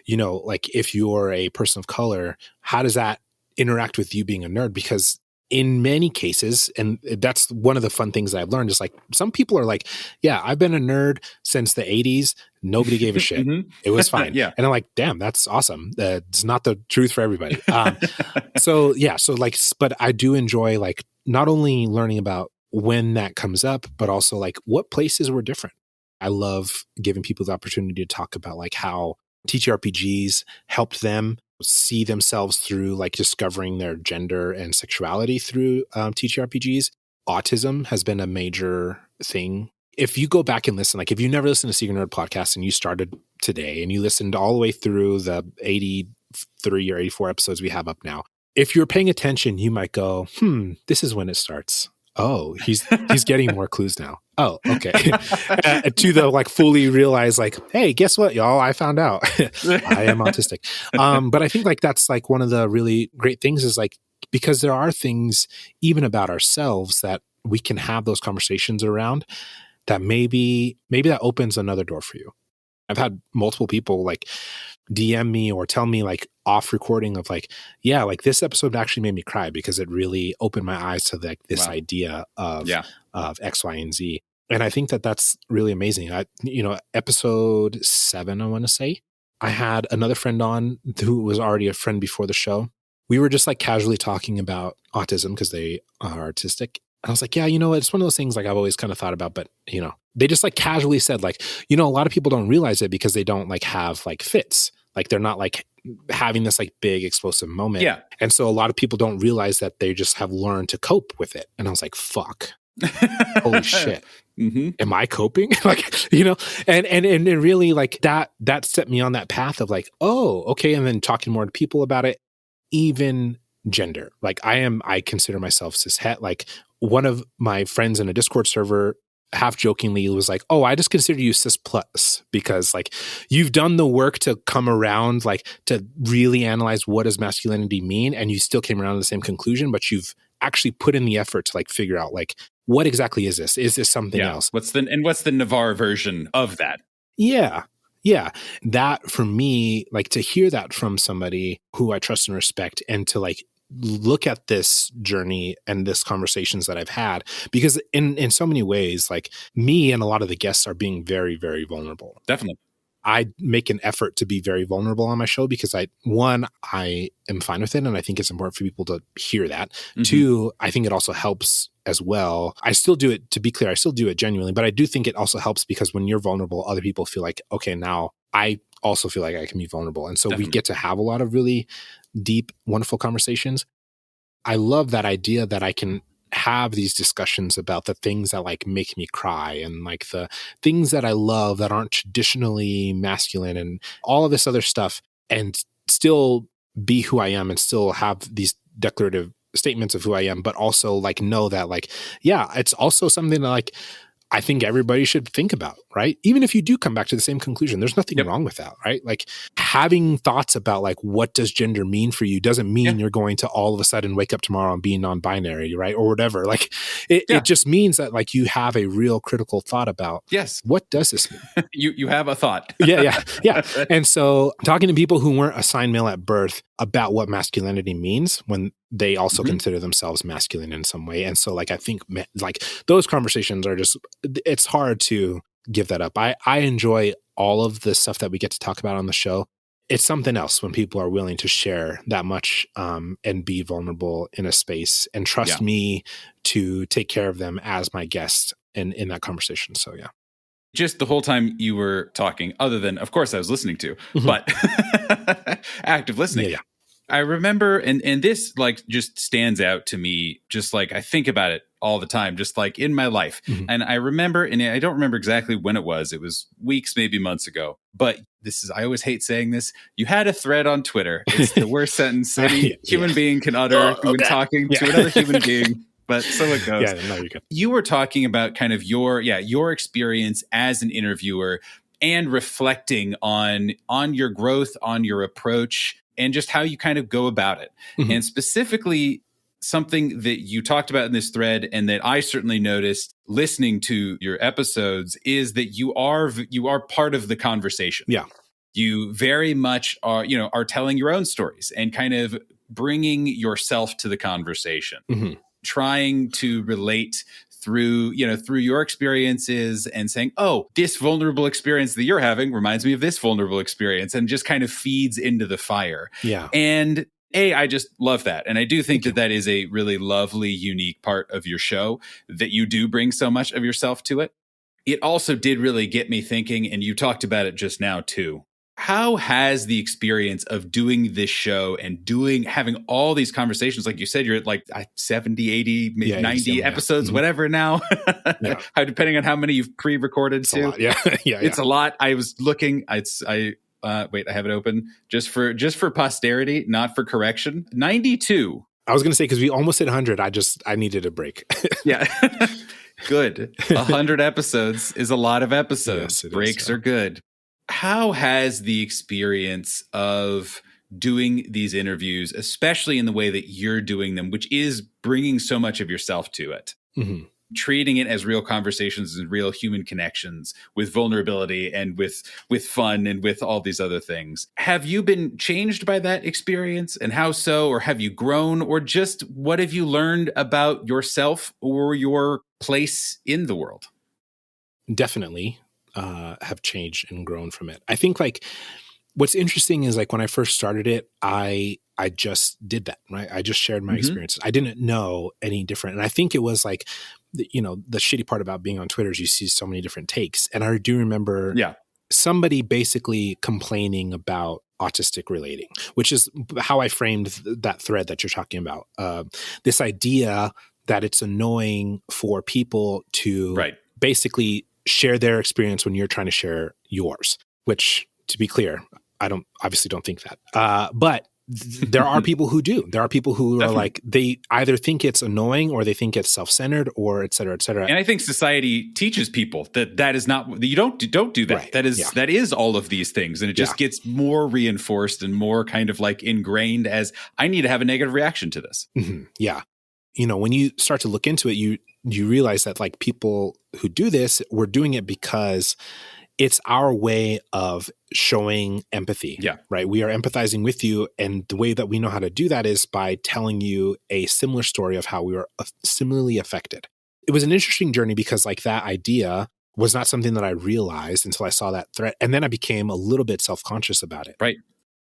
you know, like if you're a person of color, how does that interact with you being a nerd? Because in many cases, and that's one of the fun things that I've learned, is like some people are like, yeah, I've been a nerd since the 80s. Nobody gave a shit. It was fine. And I'm like, damn, that's awesome. It's not the truth for everybody. So like, but I do enjoy like not only learning about when that comes up, but also like what places were different. I love giving people the opportunity to talk about like how TTRPGs helped them see themselves through like discovering their gender and sexuality through TTRPGs. Autism has been a major thing. If you go back and listen, like if you never listened to Secret Nerd podcast and you started today and you listened all the way through the 83 or 84 episodes we have up now, if you're paying attention, you might go, this is when it starts. Oh, he's getting more clues now. Oh, okay. To the like fully realize like, hey, guess what, y'all? I found out I am autistic. But I think like that's like one of the really great things is like, because there are things even about ourselves that we can have those conversations around that maybe that opens another door for you. I've had multiple people like DM me or tell me like off recording of like, yeah, like this episode actually made me cry because it really opened my eyes to like this idea of X, Y, and Z. And I think that that's really amazing. Episode 7, I want to say, I had another friend on who was already a friend before the show. We were just like casually talking about autism because they are artistic. And I was like, yeah, you know what? It's one of those things like I've always kind of thought about, but you know, they just like casually said like, you know, a lot of people don't realize it because they don't like have like fits. Like they're not like having this like big explosive moment. Yeah. And so a lot of people don't realize that they just have learned to cope with it. And I was like, fuck, holy shit. Am I coping? Like, you know, and really like that set me on that path of like, oh, okay. And then talking more to people about it, even gender. Like I consider myself cishet. Like one of my friends in a Discord server half jokingly was like, oh, I just consider you cis plus because like you've done the work to come around, like to really analyze what does masculinity mean. And you still came around to the same conclusion, but you've actually put in the effort to like figure out like, what exactly is this? Is this something else? What's the Navaar version of that? Yeah. Yeah. That for me, like to hear that from somebody who I trust and respect and to like look at this journey and this conversations that I've had, because in so many ways, like me and a lot of the guests are being very, very vulnerable. Definitely. I make an effort to be very vulnerable on my show because I am fine with it. And I think it's important for people to hear that. 2, I think it also helps as well. I still do it, to be clear, I still do it genuinely, but I do think it also helps because when you're vulnerable, other people feel like, okay, now I also feel like I can be vulnerable. And so we get to have a lot of really deep, wonderful conversations. I love that idea that I can have these discussions about the things that like make me cry and like the things that I love that aren't traditionally masculine and all of this other stuff, and still be who I am and still have these declarative statements of who I am, but also like know that like, yeah, it's also something that like I think everybody should think about, right? Even if you do come back to the same conclusion, there's nothing wrong with that, right? Like having thoughts about like, what does gender mean for you doesn't mean you're going to all of a sudden wake up tomorrow and be non-binary, right? Or whatever. Like it just means that like you have a real critical thought about, what does this mean? You have a thought. Yeah. And so talking to people who weren't assigned male at birth about what masculinity means when they also consider themselves masculine in some way. And so like, I think like those conversations are just, it's hard to give that up. I enjoy all of the stuff that we get to talk about on the show. It's something else when people are willing to share that much and be vulnerable in a space and trust me to take care of them as my guest in that conversation. So yeah. Just the whole time you were talking, other than, of course, I was listening to, but active listening. Yeah. I remember, and this like just stands out to me, just like I think about it all the time, just like in my life. And I remember, and I don't remember exactly when it was weeks, maybe months ago, but I always hate saying this. You had a thread on Twitter. It's the worst sentence any human being can utter when talking to another human being. But so it goes. Yeah, no, you're good. You were talking about kind of your experience as an interviewer and reflecting on your growth, on your approach, and just how you kind of go about it. And specifically, something that you talked about in this thread and that I certainly noticed listening to your episodes is that you are part of the conversation. Yeah. You very much are telling your own stories and kind of bringing yourself to the conversation. Trying to relate through your experiences and saying, oh, this vulnerable experience that you're having reminds me of this vulnerable experience, and just kind of feeds into the fire. Yeah. And I just love that. And I do think Thank that is a really lovely, unique part of your show, that you do bring so much of yourself to it. It also did really get me thinking, and you talked about it just now too. How has the experience of doing this show and having all these conversations, like you said, you're at like 70, 80, maybe 90 episodes, whatever now, depending on how many you've pre-recorded it's too. A lot, yeah. It's a lot. I was looking, wait, I have it open just for posterity, not for correction. 92. I was going to say, because we almost hit 100. I needed a break. Yeah. Good. 100 episodes is a lot of episodes. Yes, Breaks are good. How has the experience of doing these interviews, especially in the way that you're doing them, which is bringing so much of yourself to it, treating it as real conversations and real human connections with vulnerability and with fun and with all these other things. Have you been changed by that experience, and how so? Or have you grown, or just what have you learned about yourself or your place in the world? Definitely have changed and grown from it. I think like what's interesting is like when I first started it, I just did that, right? I just shared my experiences. I didn't know any different. And I think it was like, the shitty part about being on Twitter is you see so many different takes. And I do remember somebody basically complaining about autistic relating, which is how I framed that thread that you're talking about. This idea that it's annoying for people to basically share their experience when you're trying to share yours, which, to be clear, I obviously don't think that. But there are people who do. There are people who are like, they either think it's annoying or they think it's self-centered or et cetera, et cetera. And I think society teaches people that is not, you don't do that. Right. That is all of these things. And it just gets more reinforced and more kind of like ingrained as I need to have a negative reaction to this. Yeah. When you start to look into it, you realize that like people who do this, we're doing it because it's our way of showing empathy. Yeah. Right. We are empathizing with you. And the way that we know how to do that is by telling you a similar story of how we were similarly affected. It was an interesting journey because like that idea was not something that I realized until I saw that threat. And then I became a little bit self-conscious about it. Right.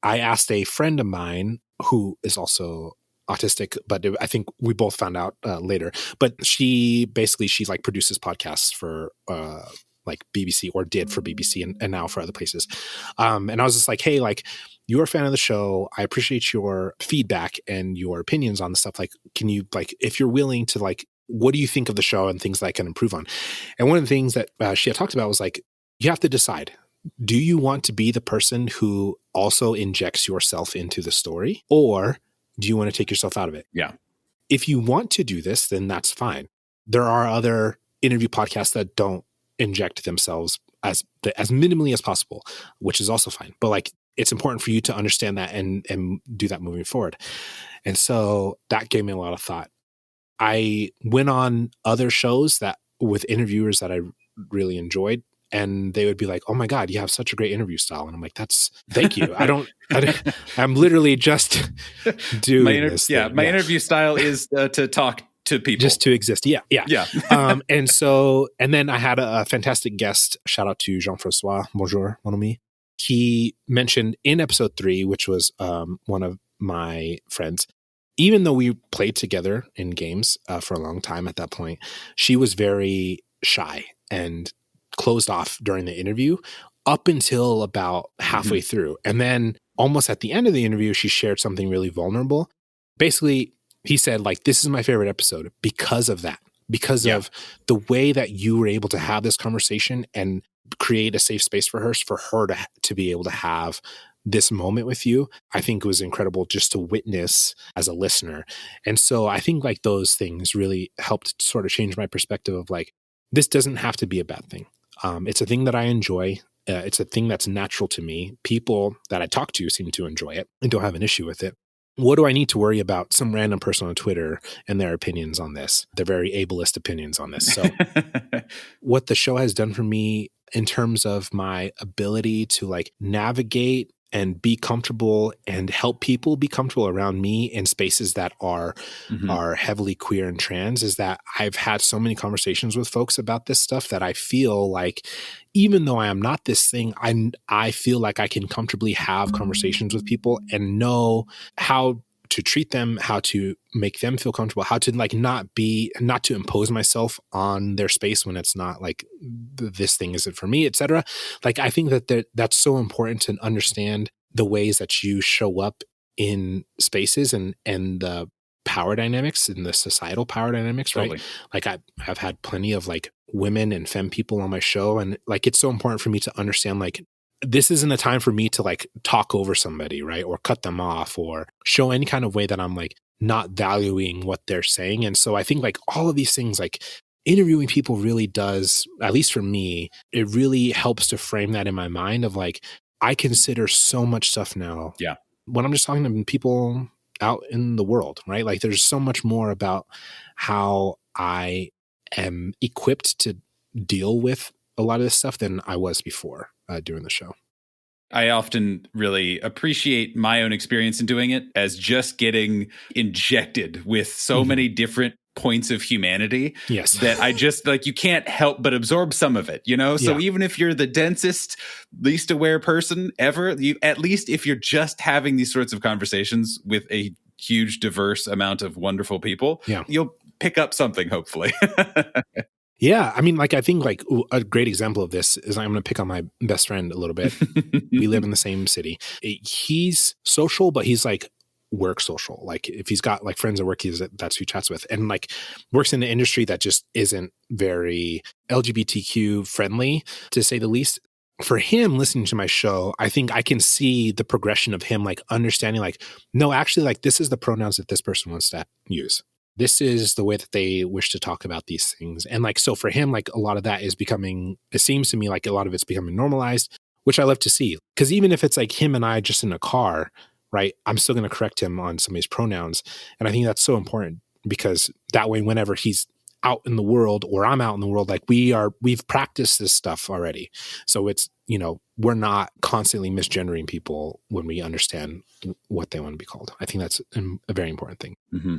I asked a friend of mine who is also autistic, but I think we both found out later. But she like produces podcasts for like BBC, or did for BBC and now for other places. And I was just like, hey, like you're a fan of the show. I appreciate your feedback and your opinions on the stuff. Like, can you like, if you're willing to like, what do you think of the show and things that I can improve on? And one of the things that she had talked about was like, you have to decide. Do you want to be the person who also injects yourself into the story, or do you want to take yourself out of it? Yeah. If you want to do this, then that's fine. There are other interview podcasts that don't inject themselves as minimally as possible, which is also fine. But like, it's important for you to understand that and do that moving forward. And so that gave me a lot of thought. I went on other shows that with interviewers that I really enjoyed, and they would be like, "Oh my God, you have such a great interview style." And I'm like, thank you. I'm literally just doing this. Yeah. My interview style is to talk to people. Just to exist. Yeah. And then I had a fantastic guest. Shout out to Jean-Francois. Bonjour, mon ami. He mentioned in episode 3, which was one of my friends, even though we played together in games for a long time at that point, she was very shy and closed off during the interview up until about halfway through. And then almost at the end of the interview, she shared something really vulnerable. Basically, he said, like, this is my favorite episode because of that, because of the way that you were able to have this conversation and create a safe space for her to be able to have this moment with you. I think it was incredible just to witness as a listener. And so I think like those things really helped sort of change my perspective of like, this doesn't have to be a bad thing. It's a thing that I enjoy. It's a thing that's natural to me. People that I talk to seem to enjoy it and don't have an issue with it. What do I need to worry about some random person on Twitter and their opinions on this? Their very ableist opinions on this. So what the show has done for me in terms of my ability to like navigate and be comfortable and help people be comfortable around me in spaces that are heavily queer and trans is that I've had so many conversations with folks about this stuff that I feel like even though I am not this thing, I feel like I can comfortably have conversations with people and know how to treat them, how to make them feel comfortable, how to like not to impose myself on their space when it's not like this thing isn't for me, etc. Like I think that that's so important to understand the ways that you show up in spaces and the power dynamics and the societal power dynamics, right? Totally. Like I've had plenty of like women and femme people on my show, and like it's so important for me to understand like this isn't a time for me to like talk over somebody, right? Or cut them off or show any kind of way that I'm like not valuing what they're saying. And so I think like all of these things, like interviewing people really does, at least for me, it really helps to frame that in my mind of like, I consider so much stuff now. Yeah. When I'm just talking to people out in the world, right? Like there's so much more about how I am equipped to deal with a lot of this stuff than I was before doing the show. I often really appreciate my own experience in doing it as just getting injected with so many different points of humanity that I just like, you can't help but absorb some of it, you know? So even if you're the densest, least aware person ever, you, at least if you're just having these sorts of conversations with a huge, diverse amount of wonderful people, you'll pick up something, hopefully. Yeah. I mean, like, I think like a great example of this is I'm going to pick on my best friend a little bit. We live in the same city. He's social, but he's like work social. Like if he's got like friends at work, that's who he chats with, and like works in an industry that just isn't very LGBTQ friendly, to say the least. For him listening to my show, I think I can see the progression of him like understanding like, no, actually like this is the pronouns that this person wants to use. This is the way that they wish to talk about these things. And like, so for him, like a lot of that is becoming, it seems to me like a lot of it's becoming normalized, which I love to see. Because even if it's like him and I just in a car, right, I'm still going to correct him on some of his pronouns. And I think that's so important because that way, whenever he's out in the world or I'm out in the world, like we've practiced this stuff already. So it's, you know, we're not constantly misgendering people when we understand what they want to be called. I think that's a very important thing. Mm-hmm.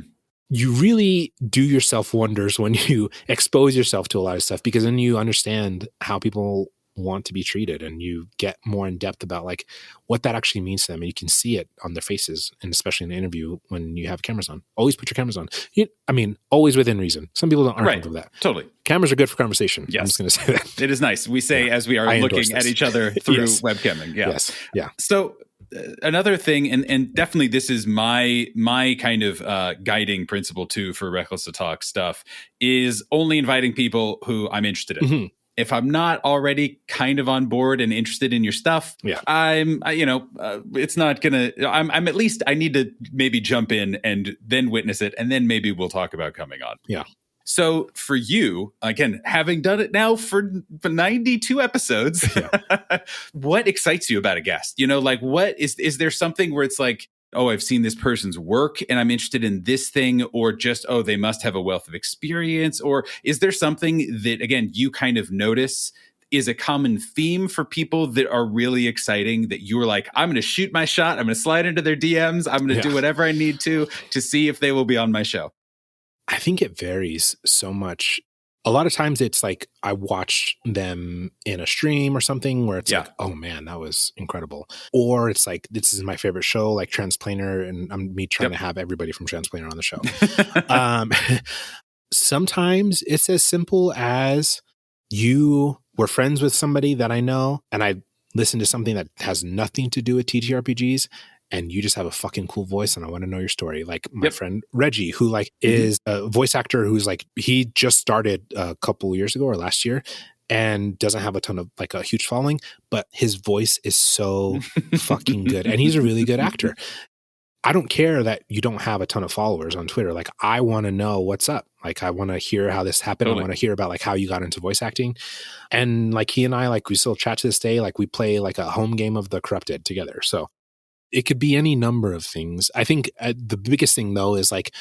You really do yourself wonders when you expose yourself to a lot of stuff, because then you understand how people want to be treated and you get more in depth about like what that actually means to them. And you can see it on their faces, and especially in an interview when you have cameras on. Always put your cameras on. I mean, always within reason. Some people aren't comfortable with that. Totally. Cameras are good for conversation. Yes. I'm just going to say that. It is nice. We say as we are looking at each other through webcamming. Yeah. Yes. Yeah. So another thing, and definitely this is my kind of guiding principle too for Reckless to Talk stuff, is only inviting people who I'm interested in. Mm-hmm. If I'm not already kind of on board and interested in your stuff, it's not gonna. I'm at least I need to maybe jump in and then witness it, and then maybe we'll talk about coming on. Yeah. So for you, again, having done it now for 92 episodes, what excites you about a guest? You know, like what is there something where it's like, oh, I've seen this person's work and I'm interested in this thing, or just, oh, they must have a wealth of experience? Or is there something that, again, you kind of notice is a common theme for people that are really exciting that you're like, I'm going to shoot my shot. I'm going to slide into their DMs. I'm going to do whatever I need to see if they will be on my show? I think it varies so much. A lot of times it's like I watched them in a stream or something where it's like, oh man, that was incredible. Or it's like, this is my favorite show, like Transplaner, and I'm me trying to have everybody from Transplaner on the show. Sometimes it's as simple as you were friends with somebody that I know and I listened to something that has nothing to do with TTRPGs, and you just have a fucking cool voice and I want to know your story. Like my friend Reggie, who like is a voice actor who's like, he just started a couple years ago or last year and doesn't have a ton of like a huge following, but his voice is so fucking good. And he's a really good actor. I don't care that you don't have a ton of followers on Twitter. Like I want to know what's up. Like I want to hear how this happened. Totally. I want to hear about like how you got into voice acting. And like he and I, like we still chat to this day. Like we play like a home game of The Corrupted together. So it could be any number of things. I think the biggest thing though is like,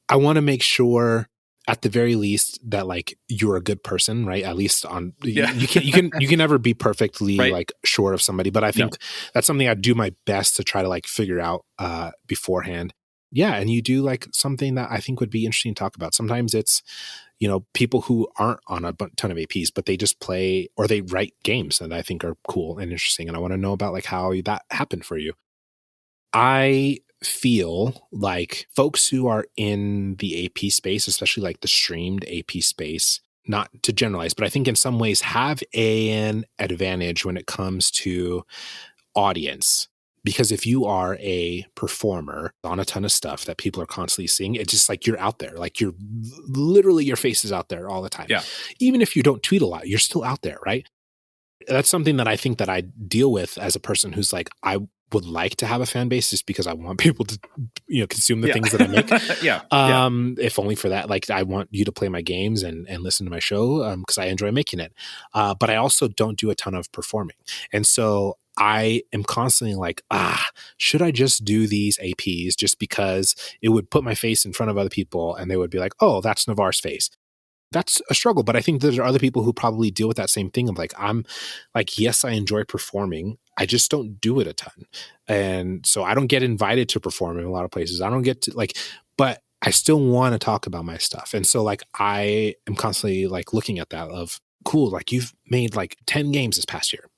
I want to make sure at the very least that like you're a good person, right? At least on Yeah. you can never be perfectly Right. like sure of somebody, but I think that's something I do my best to try to like figure out beforehand. Yeah, and you do like something that I think would be interesting to talk about. Sometimes it's, you know, people who aren't on a ton of APs, but they just play or they write games that I think are cool and interesting, and I want to know about like how that happened for you. I feel like folks who are in the AP space, especially like the streamed AP space, not to generalize, but I think in some ways have an advantage when it comes to audience. Because if you are a performer on a ton of stuff that people are constantly seeing, it's just like you're out there. Like you're literally, your face is out there all the time. Yeah. Even if you don't tweet a lot, you're still out there, right? That's something that I think that I deal with as a person who's like, I would like to have a fan base just because I want people to, you know, consume the things that I make. If only for that, like I want you to play my games and listen to my show because I enjoy making it. But I also don't do a ton of performing. And so I am constantly like, should I just do these APs just because it would put my face in front of other people and they would be like, oh, that's Navaar's face. That's a struggle, but I think there are other people who probably deal with that same thing of like, I'm like, yes, I enjoy performing. I just don't do it a ton. And so I don't get invited to perform in a lot of places. I don't get to like, but I still want to talk about my stuff. And so like, I am constantly like looking at that of cool, like you've made like 10 games this past year.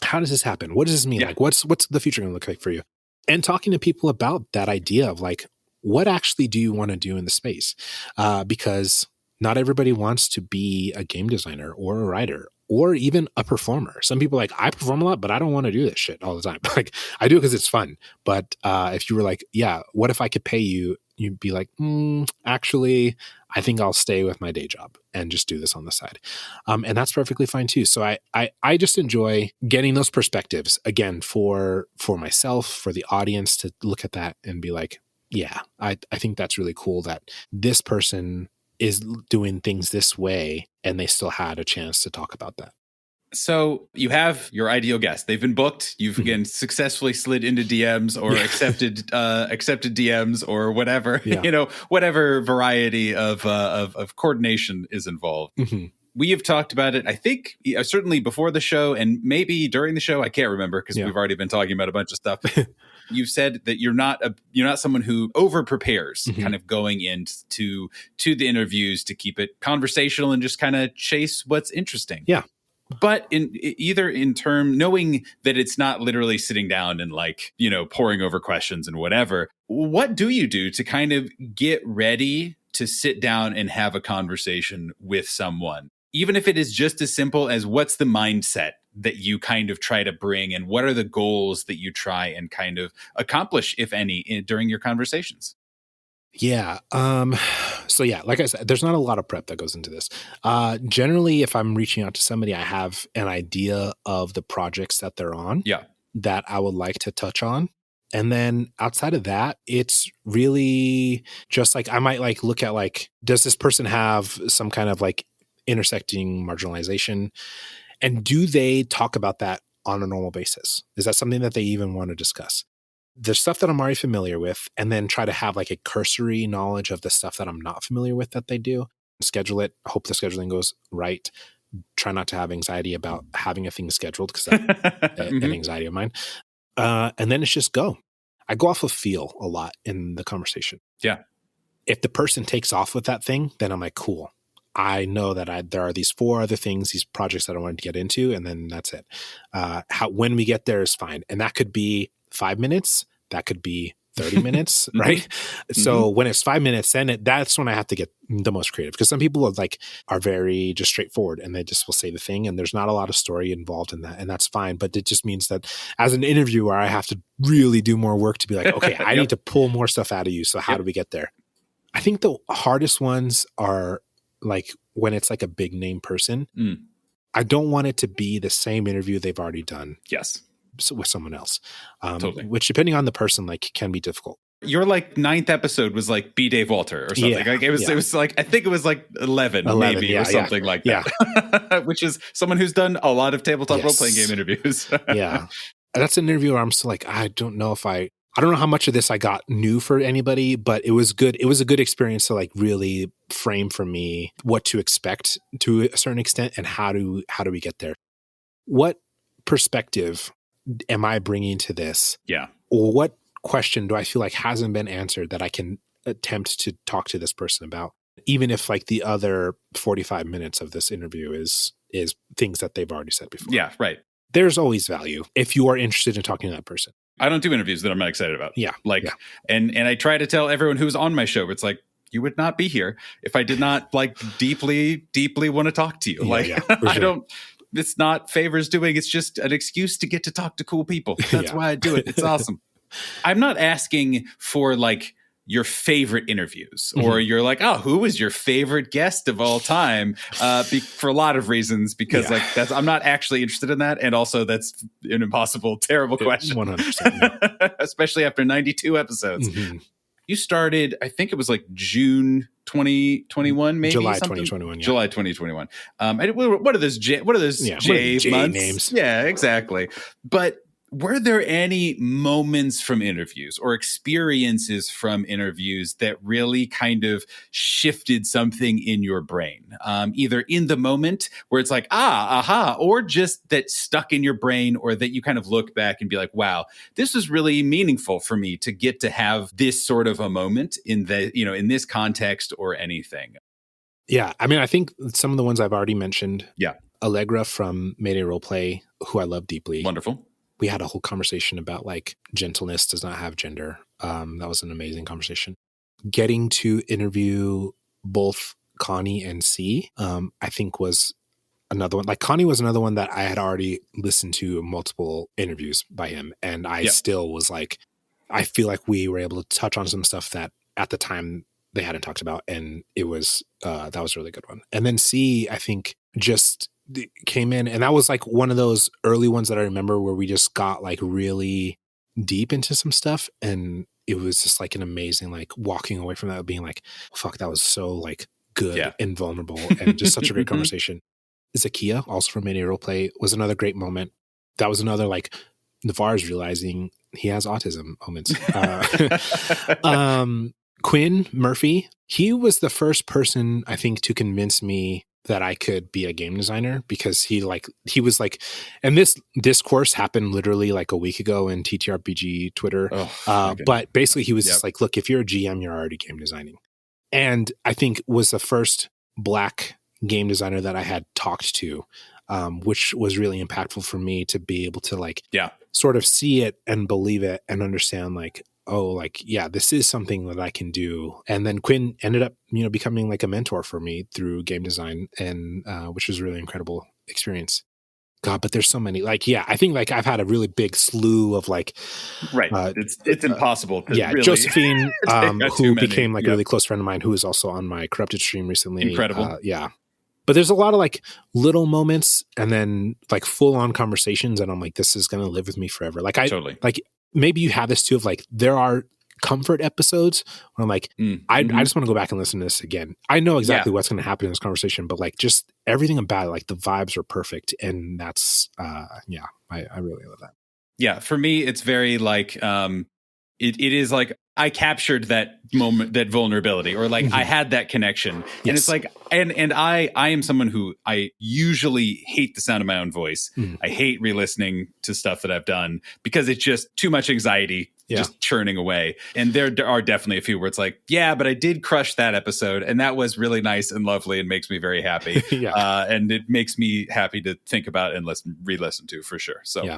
How does this happen? What does this mean? Like, what's the future going to look like for you? And talking to people about that idea of like, what actually do you want to do in the space? Because not everybody wants to be a game designer or a writer or even a performer. Some people are like, I perform a lot, but I don't want to do this shit all the time. Like I do it because it's fun. But if you were like, yeah, what if I could pay you? You'd be like, actually, I think I'll stay with my day job and just do this on the side. And that's perfectly fine too. So I just enjoy getting those perspectives again for myself, for the audience to look at that and be like, yeah, I think that's really cool that this person is doing things this way and they still had a chance to talk about that. So you have your ideal guest. They've been booked. You've again successfully slid into DMs or accepted DMs or whatever, you know, whatever variety of coordination is involved. We have talked about it, I think, certainly before the show and maybe during the show. I can't remember because we've already been talking about a bunch of stuff. You've said that you're not someone who over prepares, kind of going into the interviews to keep it conversational and just kind of chase what's interesting. Yeah. But in term, knowing that it's not literally sitting down and like, you know, poring over questions and whatever, what do you do to kind of get ready to sit down and have a conversation with someone? Even if it is just as simple as what's the mindset that you kind of try to bring and what are the goals that you try and kind of accomplish, if any, during your conversations? Yeah. So yeah, like I said, there's not a lot of prep that goes into this. Generally, if I'm reaching out to somebody, I have an idea of the projects that they're on that I would like to touch on. And then outside of that, it's really just like, I might like look at like, does this person have some kind of like intersecting marginalization? And do they talk about that on a normal basis? Is that something that they even want to discuss? The stuff that I'm already familiar with, and then try to have like a cursory knowledge of the stuff that I'm not familiar with that they do. Schedule it. Hope the scheduling goes right. Try not to have anxiety about having a thing scheduled because that's an anxiety of mine. And then it's just go. I go off of feel a lot in the conversation. Yeah. If the person takes off with that thing, then I'm like, cool. I know that there are these 4 other things, these projects that I wanted to get into, and then that's it. When we get there is fine. And that could be 5 minutes. That could be 30 minutes, right? So when it's 5 minutes, then that's when I have to get the most creative because some people are very just straightforward and they just will say the thing and there's not a lot of story involved in that. And that's fine. But it just means that as an interviewer, I have to really do more work to be like, okay, I need to pull more stuff out of you. So how do we get there? I think the hardest ones are like when it's like a big name person. I don't want it to be the same interview they've already done. Yes. With someone else, totally. Which depending on the person, like can be difficult. Your like 9th episode was like B. Dave Walter or something. Like it was like, I think it was like 11 maybe or something like that, which is someone who's done a lot of tabletop role-playing game interviews. Yeah. That's an interview where I'm still like, I don't know if I I don't know how much of this I got new for anybody, but it was good. It was a good experience to like really frame for me what to expect to a certain extent and how do we get there. What perspective am I bringing to this? Yeah. Or what question do I feel like hasn't been answered that I can attempt to talk to this person about, even if like the other 45 minutes of this interview is things that they've already said before. Yeah, right. There's always value if you are interested in talking to that person. I don't do interviews that I'm not excited about. Yeah. Like, yeah. And I try to tell everyone who's on my show, it's like, you would not be here if I did not like deeply, deeply want to talk to you. I don't, it's not favors doing. It's just an excuse to get to talk to cool people. That's why I do it. It's awesome. I'm not asking for like your favorite interviews or you're like, oh, who was your favorite guest of all time? For a lot of reasons, because like I'm not actually interested in that. And also that's an impossible, terrible question. 100%. Especially after 92 episodes. You started, I think it was like June 2021, maybe July something? 2021. Yeah. July 2021. What are those J months? Names? Yeah, exactly. But were there any moments from interviews or experiences from interviews that really kind of shifted something in your brain? Either in the moment where it's like, aha, or just that stuck in your brain, or that you kind of look back and be like, wow, this was really meaningful for me to get to have this sort of a moment in in this context or anything. Yeah. I mean, I think some of the ones I've already mentioned. Yeah. Allegra from Mayday Roleplay, who I love deeply. Wonderful. We had a whole conversation about like gentleness does not have gender. That was an amazing conversation. Getting to interview both Connie and C, I think was another one. Like Connie was another one that I had already listened to multiple interviews by him. And I still was like, I feel like we were able to touch on some stuff that at the time they hadn't talked about. And it was, that was a really good one. And then C, I think just came in, and that was like one of those early ones that I remember where we just got like really deep into some stuff, and it was just like an amazing, like walking away from that being like, fuck, that was so like good and vulnerable and just such a great conversation. Zakia, also from Mayday Roleplay, was another great moment. That was another like Navaar's realizing he has autism moments. Quinn Murphy, he was the first person I think to convince me that I could be a game designer, because he was like, and this discourse happened literally like a week ago in TTRPG Twitter. But basically he was just like, look, if you're a GM, you're already game designing. And I think was the first Black game designer that I had talked to, which was really impactful for me to be able to like, sort of see it and believe it and understand like, oh, like, yeah, this is something that I can do. And then Quinn ended up, becoming like a mentor for me through game design, and which was a really incredible experience. God, but there's so many. Like, yeah, I think like I've had a really big slew of like, it's impossible. To really Josephine, who became like a really close friend of mine, who is also on my Corrupted stream recently. Incredible. But there's a lot of like little moments and then like full on conversations, and I'm like, this is going to live with me forever. Like like maybe you have this too of like, there are comfort episodes where I'm like, I just want to go back and listen to this again. I know exactly what's going to happen in this conversation, but like just everything about it, like the vibes are perfect. And that's, I really love that. Yeah. For me, it's very like, it is like, I captured that moment, that vulnerability, or like I had that connection. And it's like, and I am someone who I usually hate the sound of my own voice. I hate re-listening to stuff that I've done because it's just too much anxiety just churning away. And there are definitely a few where it's like, yeah, but I did crush that episode, and that was really nice and lovely and makes me very happy. And it makes me happy to think about and re-listen to, for sure. So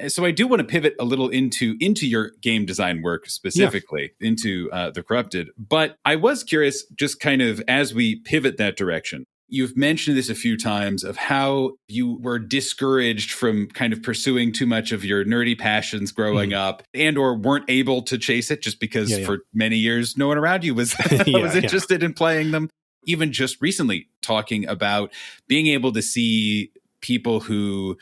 So I do want to pivot a little into your game design work specifically, into The Corrupted. But I was curious, just kind of as we pivot that direction, you've mentioned this a few times of how you were discouraged from kind of pursuing too much of your nerdy passions growing up, and or weren't able to chase it just because for many years no one around you was, was interested in playing them. Even just recently talking about being able to see people who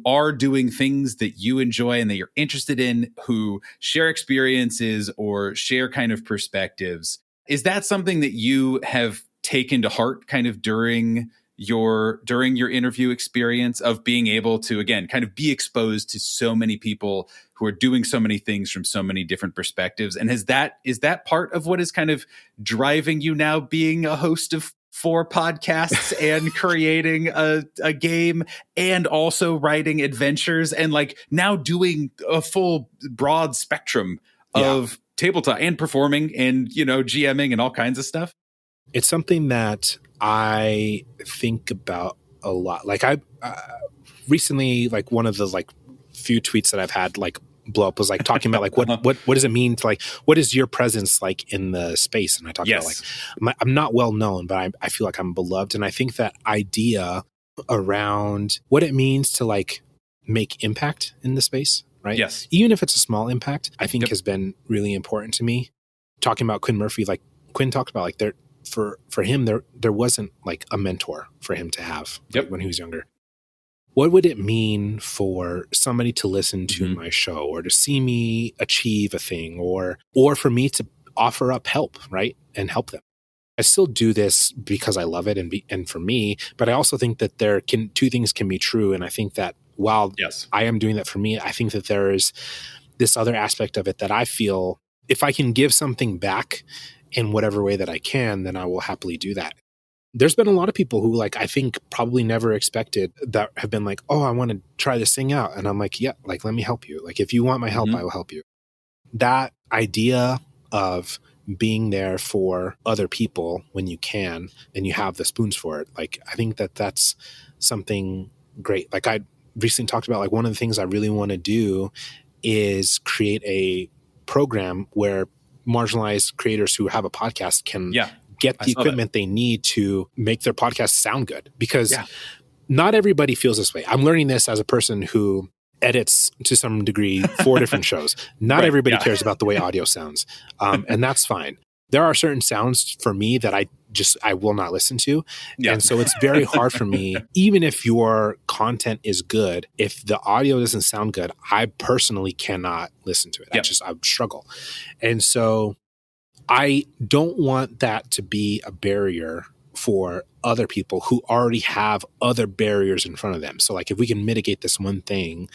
are doing things that you enjoy and that you're interested in, who share experiences or share kind of perspectives. Is that something that you have taken to heart kind of during during your interview experience of being able to, again, kind of be exposed to so many people who are doing so many things from so many different perspectives? And is that part of what is kind of driving you now, being a host of 4 podcasts and creating a game and also writing adventures and like now doing a full broad spectrum of tabletop and performing and, GMing and all kinds of stuff? It's something that I think about a lot. Like I recently, like one of the like few tweets that I've had like blow up was like talking about like what does it mean to like, what is your presence like in the space? And I talked about like, I'm not well known, but I feel like I'm beloved. And I think that idea around what it means to like make impact in the space, right? Yes. Even if it's a small impact, I think has been really important to me. Talking about Quinn Murphy, like Quinn talked about like for him, there wasn't like a mentor for him to have when he was younger. What would it mean for somebody to listen to my show or to see me achieve a thing or for me to offer up help, right? And help them. I still do this because I love it and for me, but I also think that two things can be true. And I think that while I am doing that for me, I think that there is this other aspect of it that I feel if I can give something back in whatever way that I can, then I will happily do that. There's been a lot of people who like, I think probably never expected that have been like, oh, I want to try this thing out. And I'm like, yeah, like, let me help you. Like, if you want my help, I will help you. That idea of being there for other people when you can, and you have the spoons for it. Like, I think that that's something great. Like I recently talked about like one of the things I really want to do is create a program where marginalized creators who have a podcast can get the equipment they need to make their podcast sound good, because not everybody feels this way. I'm learning this as a person who edits to some degree 4 different shows. Not everybody cares about the way audio sounds. And that's fine. There are certain sounds for me that I will not listen to. And so it's very hard for me, even if your content is good, if the audio doesn't sound good, I personally cannot listen to it. I struggle. And so I don't want that to be a barrier for other people who already have other barriers in front of them. So like, if we can mitigate this one thing,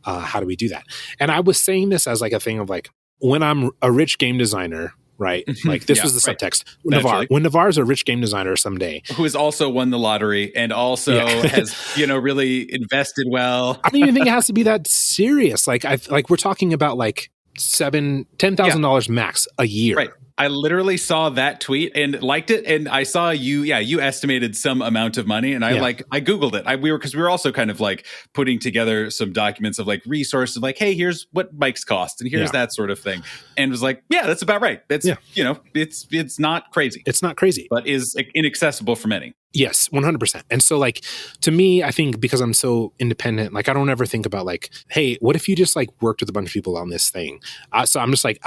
how do we do that? And I was saying this as like a thing of like, when I'm a rich game designer, right? Like this was the subtext. When Navaar's a rich game designer someday. Who has also won the lottery and also has, really invested well. I don't even think it has to be that serious. Like we're talking about like $10,000 max a year. Right. I literally saw that tweet and liked it, and I saw you estimated some amount of money, and I Googled it. Because we were also kind of like putting together some documents of like resources, like, hey, here's what mics cost, and here's that sort of thing, and was like, yeah, that's about right. That's it's not crazy. It's not crazy, but is inaccessible for many. Yes, 100%. And so like, to me, I think because I'm so independent, like I don't ever think about like, hey, what if you just like worked with a bunch of people on this thing? So I'm just like,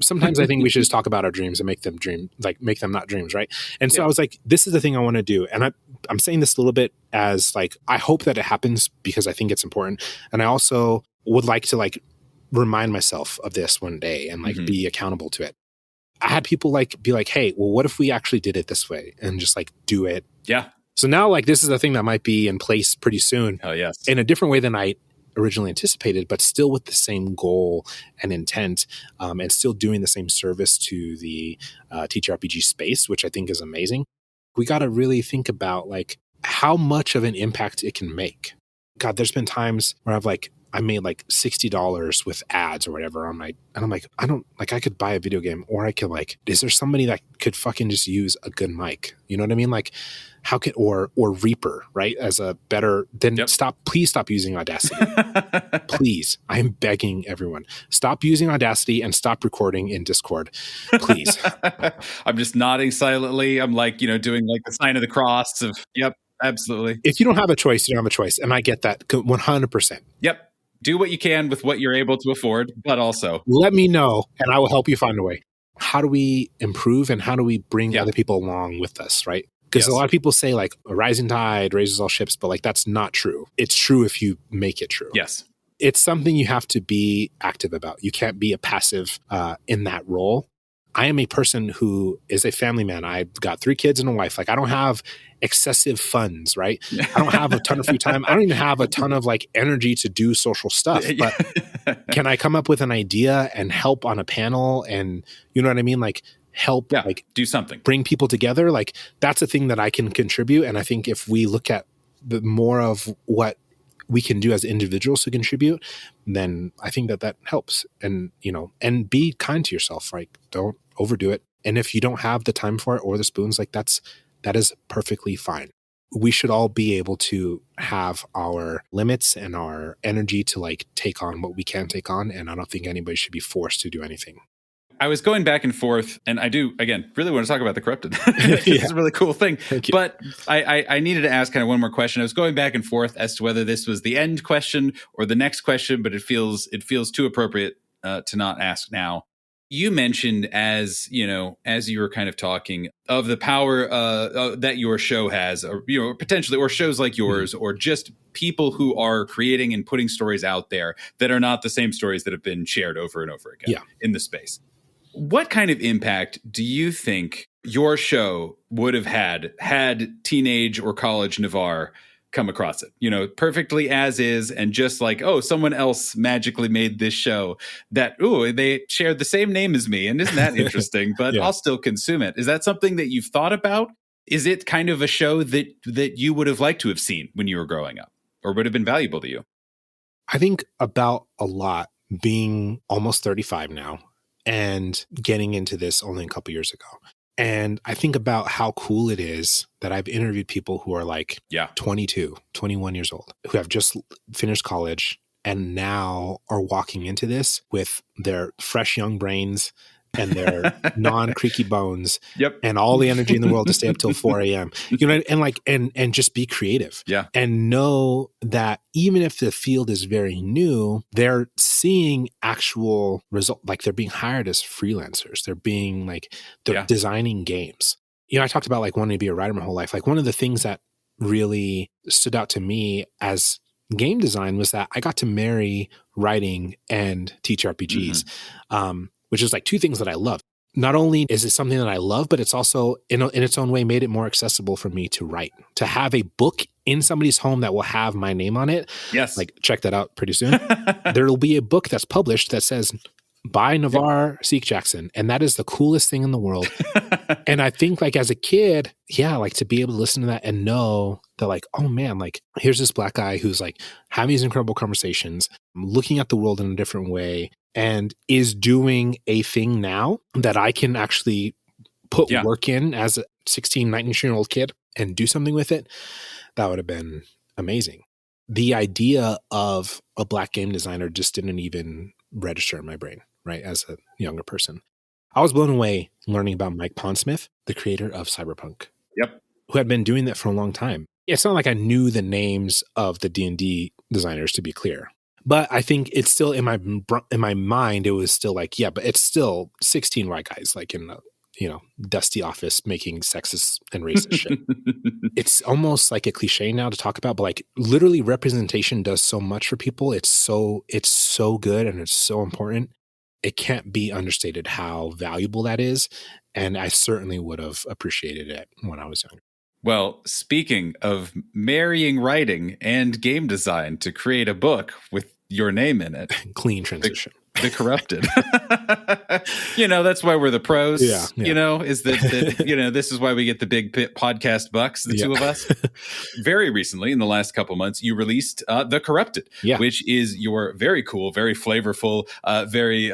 sometimes I think we should just talk about our dreams and make them not dreams. Right. And so I was like, this is the thing I want to do. And I'm saying this a little bit as like, I hope that it happens because I think it's important. And I also would like to like remind myself of this one day and like be accountable to it. I had people like be like, hey, well, what if we actually did it this way and just like do it? Yeah. So now like this is a thing that might be in place pretty soon. Oh, yes. In a different way than I originally anticipated, but still with the same goal and intent, and still doing the same service to the TTRPG space, which I think is amazing. We got to really think about like how much of an impact it can make. God, there's been times where I made like $60 with ads or whatever on my, and I'm like, I could buy a video game, or I could like, is there somebody that could fucking just use a good mic? You know what I mean? Like how could, or Reaper, right? As a better, then please stop using Audacity. Please. I'm begging everyone, stop using Audacity and stop recording in Discord, please. I'm just nodding silently. I'm like, doing like the sign of the cross of, yep, absolutely. If you don't have a choice, you don't have a choice. And I get that 100%. Yep. Do what you can with what you're able to afford, but also let me know and I will help you find a way. How do we improve and how do we bring other people along with us, right? Because a lot of people say like a rising tide raises all ships, but like that's not true. It's true if you make it true. Yes. It's something you have to be active about. You can't be a passive in that role. I am a person who is a family man. I've got 3 kids and a wife. Like I don't have excessive funds, right? I don't have a ton of free time. I don't even have a ton of like energy to do social stuff, but can I come up with an idea and help on a panel and, you know what I mean? Like help, like do something, bring people together. Like that's a thing that I can contribute. And I think if we look at the more of what we can do as individuals to contribute, then I think that helps. And, and be kind to yourself, right? Don't overdo it. And if you don't have the time for it or the spoons, like that is perfectly fine. We should all be able to have our limits and our energy to like take on what we can take on. And I don't think anybody should be forced to do anything. I was going back and forth, and I do, again, really want to talk about The Corrupted. It's a really cool thing. But I needed to ask kind of one more question. I was going back and forth as to whether this was the end question or the next question, but it feels too appropriate to not ask now. You mentioned as you were kind of talking of the power that your show has, or potentially, or shows like yours, or just people who are creating and putting stories out there that are not the same stories that have been shared over and over again in the space. What kind of impact do you think your show would have had teenage or college Navaar come across it, perfectly as is, and just like, oh, someone else magically made this show that, they shared the same name as me, and isn't that interesting? But I'll still consume it. Is that something that you've thought about? Is it kind of a show that you would have liked to have seen when you were growing up, or would have been valuable to you? I think about a lot, being almost 35 now and getting into this only a couple years ago. And I think about how cool it is that I've interviewed people who are like 22, 21 years old, who have just finished college and now are walking into this with their fresh young brains and their non-creaky bones and all the energy in the world to stay up till 4 a.m. And just be creative. And know that even if the field is very new, they're seeing actual result, like they're being hired as freelancers. They're being they're designing games. I talked about like wanting to be a writer my whole life. Like one of the things that really stood out to me as game design was that I got to marry writing and teach RPGs. Which is like two things that I love. Not only is it something that I love, but it's also in its own way made it more accessible for me to write, to have a book in somebody's home that will have my name on it. Yes. Like check that out pretty soon. There will be a book that's published that says by Navaar Seik-Jackson. And that is the coolest thing in the world. And I think like as a kid, like to be able to listen to that and know that like, oh man, like here's this Black guy who's like having these incredible conversations, looking at the world in a different way, and is doing a thing now that I can actually put work in as a 16, 19-year-old kid and do something with it. That would have been amazing. The idea of a Black game designer just didn't even register in my brain, right? As a younger person. I was blown away learning about Mike Pondsmith, the creator of Cyberpunk, who had been doing that for a long time. It's not like I knew the names of the D&D designers, to be clear. But I think it's still in my mind, it was still like, but it's still 16 white guys like in the, dusty office making sexist and racist shit. It's almost like a cliche now to talk about, but like literally representation does so much for people. It's so good and it's so important. It can't be understated how valuable that is. And I certainly would have appreciated it when I was younger. Well, speaking of marrying writing and game design to create a book with your name in it. Clean transition. The Corrupted. That's why we're the pros. Is that this is why we get the big podcast bucks, the two of us. Very recently, in the last couple months, you released The Corrupted, which is your very cool, very flavorful, very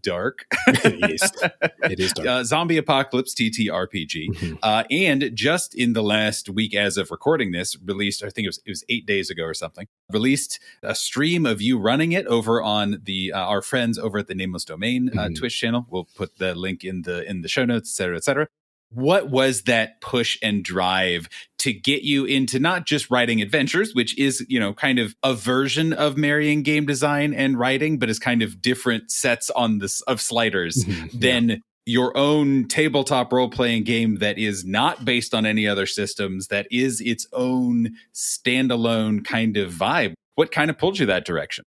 dark. It is dark. Zombie apocalypse TTRPG. And just in the last week, as of recording this, released, I think it was 8 days ago or something, released a stream of you running it over on the our friends over at the Nameless Domain Twitch channel. We'll put the link in the show notes, et cetera, et cetera. What was that push and drive to get you into not just writing adventures, which is, kind of a version of marrying game design and writing, but is kind of different sets of sliders than your own tabletop role-playing game that is not based on any other systems, that is its own standalone kind of vibe? What kind of pulled you that direction?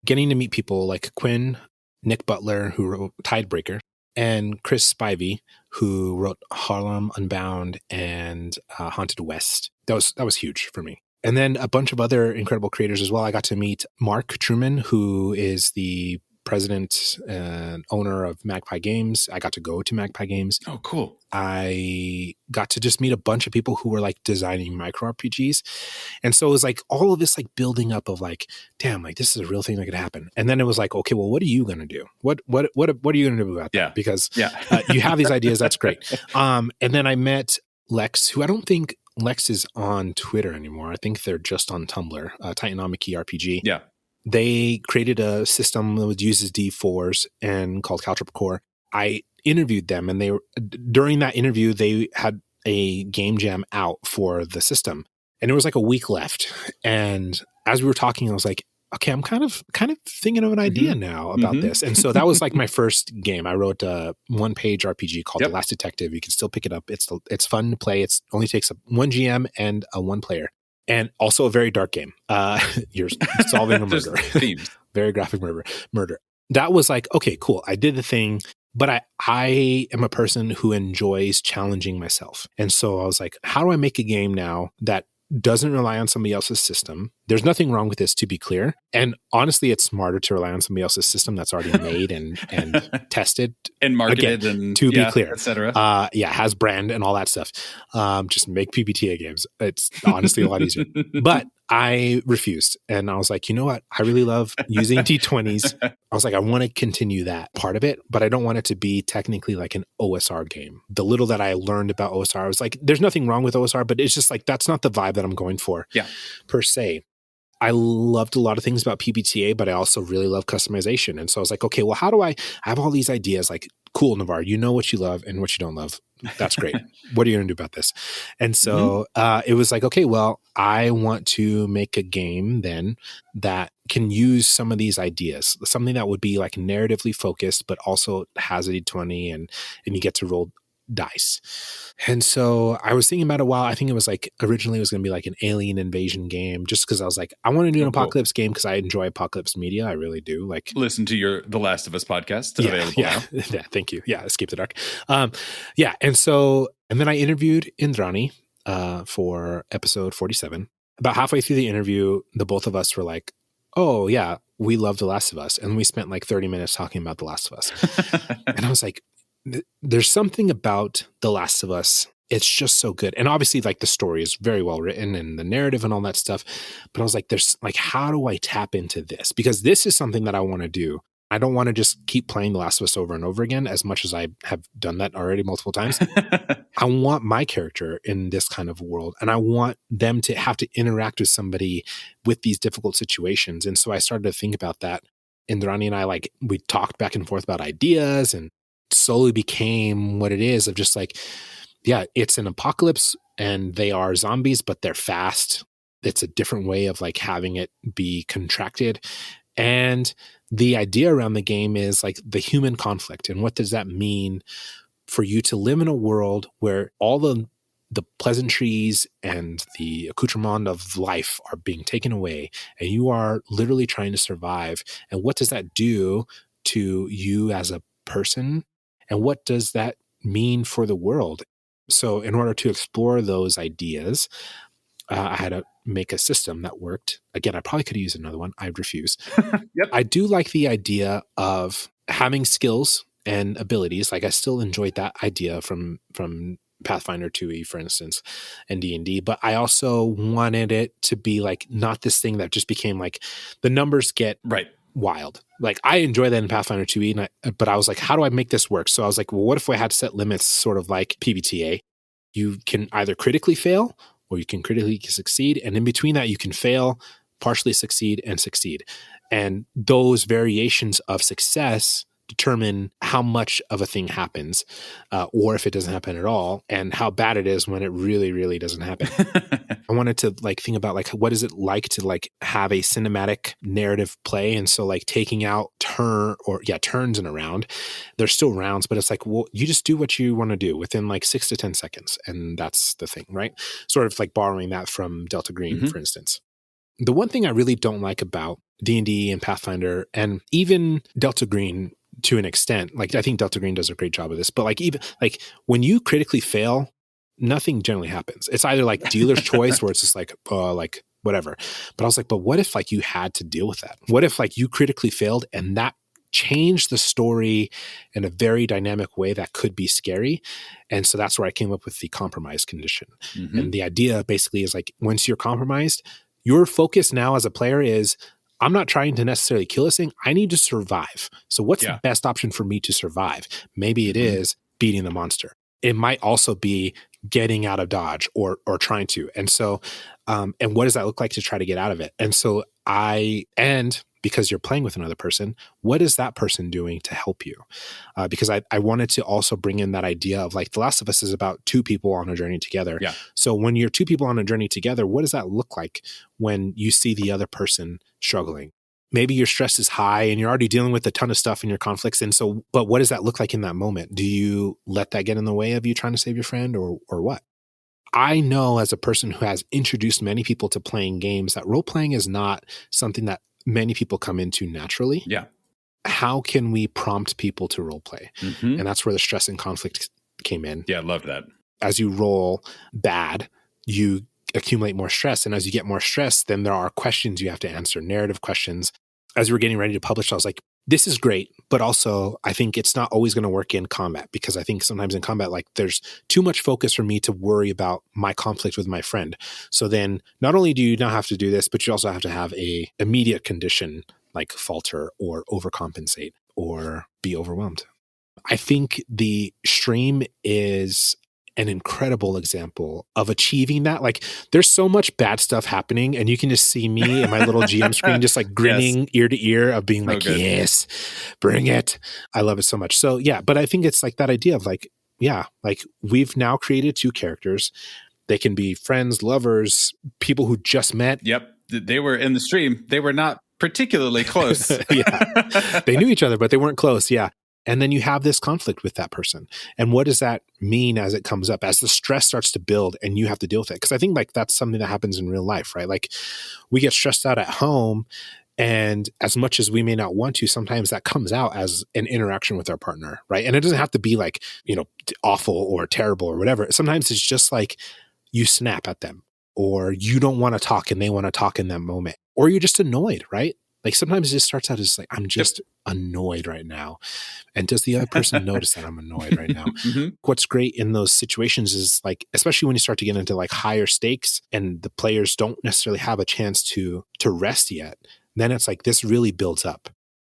Getting to meet people like Quinn, Nick Butler, who wrote Tidebreaker, and Chris Spivey, who wrote Harlem Unbound and Haunted West. That was huge for me. And then a bunch of other incredible creators as well. I got to meet Mark Truman, who is the president and owner of Magpie Games. I got to go to Magpie Games. Oh, cool. I got to just meet a bunch of people who were like designing micro RPGs. And so it was like all of this like building up of like, damn, like this is a real thing that could happen. And then it was like, okay, well, what are you going to do? What are you going to do about that? Because you have these ideas. That's great. And then I met Lex, who I don't think Lex is on Twitter anymore. I think they're just on Tumblr, Titanomachy RPG. Yeah. They created a system that uses D4s and called Caltrip Core. I interviewed them, and during that interview, they had a game jam out for the system, and there was like a week left. And as we were talking, I was like, okay, I'm kind of thinking of an idea now about this. And so that was like my first game. I wrote a 1-page RPG called The Last Detective. You can still pick it up. It's fun to play. It only takes up 1 GM and a 1 player. And also a very dark game. You're solving a murder. Very graphic murder. That was like, okay, cool. I did the thing, but I am a person who enjoys challenging myself. And so I was like, how do I make a game now that doesn't rely on somebody else's system? There's nothing wrong with this, to be clear. And honestly, it's smarter to rely on somebody else's system that's already made and tested and marketed, again, and to be clear, etc. Has brand and all that stuff. Just make PBTA games. It's honestly a lot easier. But I refused, and I was like, you know what? I really love using D20s. I was like, I want to continue that part of it, but I don't want it to be technically like an OSR game. The little that I learned about OSR, I was like, there's nothing wrong with OSR, but it's just like, that's not the vibe that I'm going for per se. I loved a lot of things about PBTA, but I also really love customization. And so I was like, okay, well, how do I have all these ideas? Like, cool, Navaar, you know what you love and what you don't love. That's great. What are you going to do about this? And so it was like, okay, well, I want to make a game then that can use some of these ideas, something that would be like narratively focused, but also has a D20 and you get to roll dice. And so I was thinking about it a while. I think it was like originally it was going to be like an alien invasion game, just because I was like, I want to do an apocalypse game because I enjoy apocalypse media. I really do. Like, listen to The Last of Us podcast available now. Yeah, thank you. Yeah, Escape the Dark. And then I interviewed Indrani for episode 47. About halfway through the interview, the both of us were like, oh yeah, we love The Last of Us. And we spent like 30 minutes talking about The Last of Us. And I was like, there's something about The Last of Us. It's just so good. And obviously like the story is very well written and the narrative and all that stuff. But I was like, there's like, how do I tap into this? Because this is something that I want to do. I don't want to just keep playing The Last of Us over and over again, as much as I have done that already multiple times. I want my character in this kind of world, and I want them to have to interact with somebody with these difficult situations. And so I started to think about that. Indrani and I, we talked back and forth about ideas, and slowly became what it is of just like, yeah, it's an apocalypse and they are zombies, but they're fast. It's a different way of like having it be contracted. And the idea around the game is like the human conflict. And what does that mean for you to live in a world where all the pleasantries and the accoutrement of life are being taken away and you are literally trying to survive? And what does that do to you as a person? And what does that mean for the world? So in order to explore those ideas, I had to make a system that worked. Again, I probably could have used another one. I'd refuse. Yep. I do like the idea of having skills and abilities. Like I still enjoyed that idea from Pathfinder 2e, for instance, and D&D. But I also wanted it to be like not this thing that just became like the numbers get wild. Like I enjoy that in Pathfinder 2e, but I was like, how do I make this work? So I was like, well, what if we had to set limits sort of like PBTA? You can either critically fail or you can critically succeed. And in between that, you can fail, partially succeed, and succeed. And those variations of success determine how much of a thing happens, or if it doesn't happen at all, and how bad it is when it really, really doesn't happen. I wanted to like think about like, what is it like to like have a cinematic narrative play? And so like taking out turns in a round, there's still rounds, but it's like, well, you just do what you want to do within like 6 to 10 seconds. And that's the thing, right? Sort of like borrowing that from Delta Green, for instance. The one thing I really don't like about D&D and Pathfinder and even Delta Green to an extent. Like, I think Delta Green does a great job of this, but like, even like when you critically fail, nothing generally happens. It's either like dealer's choice where it's just like whatever. But I was like, but what if like you had to deal with that? What if like you critically failed and that changed the story in a very dynamic way that could be scary? And so that's where I came up with the compromise condition. Mm-hmm. And the idea basically is like, once you're compromised, your focus now as a player is, I'm not trying to necessarily kill this thing. I need to survive. So what's the best option for me to survive? Maybe it is beating the monster. It might also be getting out of dodge or trying to. And so, and what does that look like to try to get out of it? And so because you're playing with another person, what is that person doing to help you? Because I wanted to also bring in that idea of like The Last of Us is about two people on a journey together. Yeah. So when you're two people on a journey together, what does that look like when you see the other person struggling? Maybe your stress is high and you're already dealing with a ton of stuff in your conflicts. And so, but what does that look like in that moment? Do you let that get in the way of you trying to save your friend or what? I know as a person who has introduced many people to playing games that role-playing is not something that many people come into naturally. Yeah. How can we prompt people to role-play? Mm-hmm. And that's where the stress and conflict came in. Yeah, I love that. As you roll bad, you accumulate more stress. And as you get more stress, then there are questions you have to answer, narrative questions. As we were getting ready to publish, I was like, this is great, but also I think it's not always going to work in combat, because I think sometimes in combat, like there's too much focus for me to worry about my conflict with my friend. So then not only do you not have to do this, but you also have to have a immediate condition like falter or overcompensate or be overwhelmed. I think the stream is an incredible example of achieving that. Like there's so much bad stuff happening and you can just see me in my little GM screen just like grinning ear to ear of being like, yes, bring it. I love it so much. So yeah, but I think it's like that idea of like, yeah, like we've now created two characters. They can be friends, lovers, people who just met. Yep. They were in the stream. They were not particularly close. Yeah. They knew each other, but they weren't close. Yeah. And then you have this conflict with that person. And what does that mean as it comes up, as the stress starts to build and you have to deal with it? Because I think like that's something that happens in real life, right? Like we get stressed out at home, and as much as we may not want to, sometimes that comes out as an interaction with our partner, right? And it doesn't have to be like, awful or terrible or whatever. Sometimes it's just like you snap at them, or you don't want to talk and they want to talk in that moment, or you're just annoyed, right? Like sometimes it just starts out as like, I'm just annoyed right now. And does the other person notice that I'm annoyed right now? Mm-hmm. What's great in those situations is like, especially when you start to get into like higher stakes and the players don't necessarily have a chance to rest yet, then it's like this really builds up.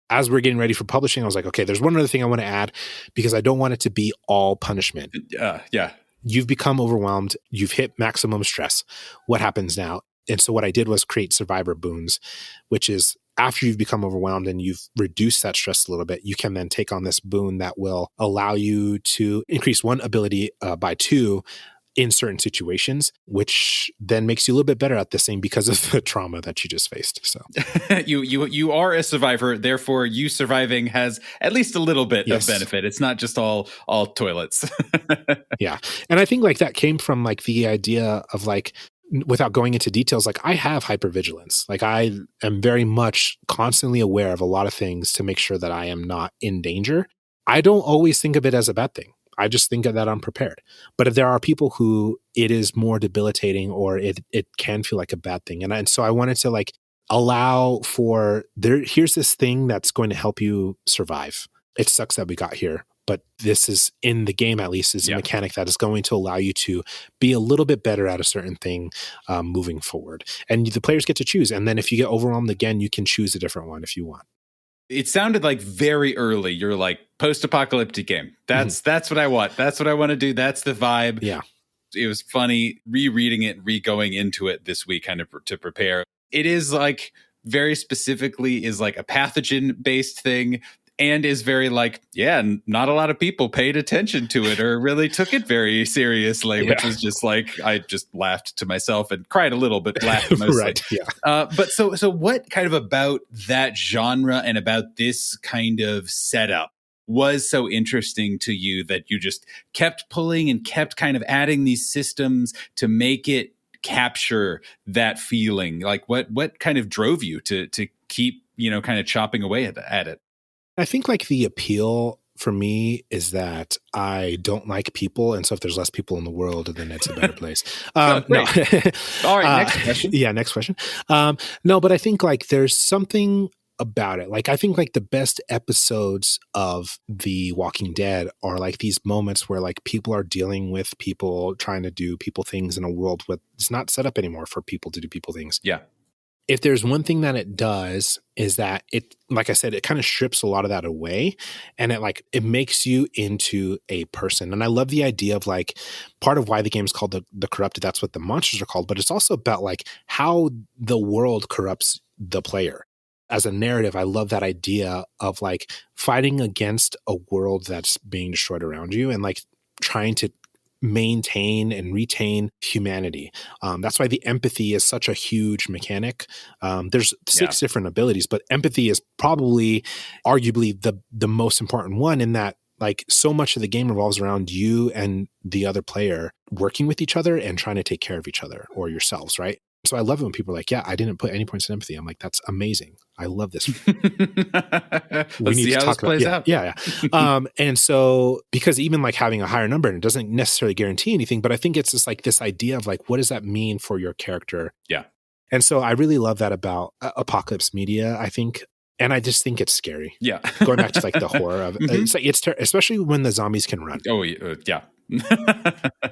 As we're getting ready for publishing, I was like, okay, there's one other thing I want to add, because I don't want it to be all punishment. Yeah. You've become overwhelmed. You've hit maximum stress. What happens now? And so what I did was create survivor boons, which is after you've become overwhelmed and you've reduced that stress a little bit, you can then take on this boon that will allow you to increase one ability by 2 in certain situations, which then makes you a little bit better at this thing because of the trauma that you just faced. So you are a survivor, therefore you surviving has at least a little bit of benefit. It's not just all toilets. Yeah. And I think like that came from like the idea of like, without going into details, like I have hypervigilance. Like I am very much constantly aware of a lot of things to make sure that I am not in danger. I don't always think of it as a bad thing. I just think of that I'm prepared. But if there are people who it is more debilitating or it can feel like a bad thing. And so I wanted to like allow for here's this thing that's going to help you survive. It sucks that we got here, but this is in the game, at least, is a mechanic that is going to allow you to be a little bit better at a certain thing moving forward. And the players get to choose. And then if you get overwhelmed again, you can choose a different one if you want. It sounded like very early. You're like post-apocalyptic game. That's what I want. That's what I want to do. That's the vibe. Yeah. It was funny rereading it, re-going into it this week kind of to prepare. It is like very specifically is like a pathogen based thing. And is very like, not a lot of people paid attention to it or really took it very seriously, which was just like, I just laughed to myself and cried a little, but laughed mostly. Right, yeah. But so what kind of about that genre and about this kind of setup was so interesting to you that you just kept pulling and kept kind of adding these systems to make it capture that feeling? Like what kind of drove you to keep, kind of chopping away at it? I think like the appeal for me is that I don't like people. And so if there's less people in the world, then it's a better place. Oh, No. great. All right, next question. Yeah, next question. No, but I think like there's something about it. Like I think like the best episodes of The Walking Dead are like these moments where like people are dealing with people trying to do people things in a world where it's not set up anymore for people to do people things. Yeah. If there's one thing that it does is that it, like I said, it kind of strips a lot of that away, and it makes you into a person. And I love the idea of like part of why the game's called the Corrupted. That's what the monsters are called, but it's also about like how the world corrupts the player. As a narrative, I love that idea of like fighting against a world that's being destroyed around you and like trying to maintain and retain humanity. That's why the empathy is such a huge mechanic. There's 6 different abilities, but empathy is probably arguably the most important one, in that like so much of the game revolves around you and the other player working with each other and trying to take care of each other or yourselves, right? So I love it when people are like, yeah, I didn't put any points in empathy. I'm like, that's amazing. I love this. Let's see how this plays out. Yeah. And so, because even like having a higher number, and it doesn't necessarily guarantee anything, but I think it's just like this idea of like, what does that mean for your character? Yeah. And so I really love that about Apocalypse Media, I think. And I just think it's scary. Yeah. Going back to like the horror of it. Mm-hmm. It's like, especially when the zombies can run. Oh, yeah.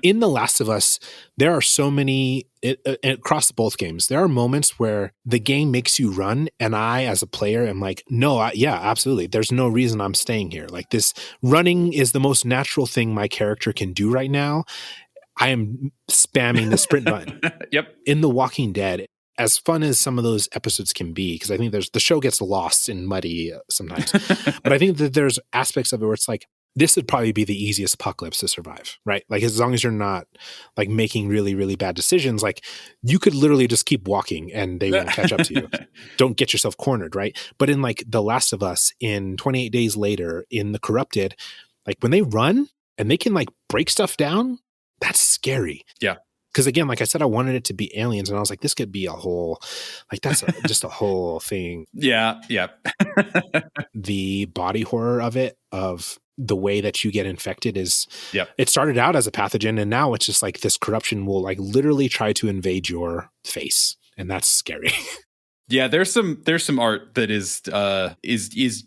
In The Last of Us, there are so many across both games. There are moments where the game makes you run, and I, as a player, am like, no, yeah, absolutely. There's no reason I'm staying here. Like, this running is the most natural thing my character can do right now. I am spamming the sprint button. Yep. In The Walking Dead, as fun as some of those episodes can be, because I think the show gets lost and muddy sometimes, but I think that there's aspects of it where it's like, this would probably be the easiest apocalypse to survive, right? Like, as long as you're not like making really, really bad decisions, like you could literally just keep walking and they won't catch up to you. Don't get yourself cornered, right? But in like The Last of Us, in 28 Days Later, in The Corrupted, like when they run and they can like break stuff down, that's scary. Yeah. Because again, like I said, I wanted it to be aliens, and I was like, this could be a whole, like that's just a whole thing. Yeah. Yeah. The body horror of it, of the way that you get infected is, it started out as a pathogen, and now it's just like this corruption will like literally try to invade your face, and that's scary. Yeah, there's some art that is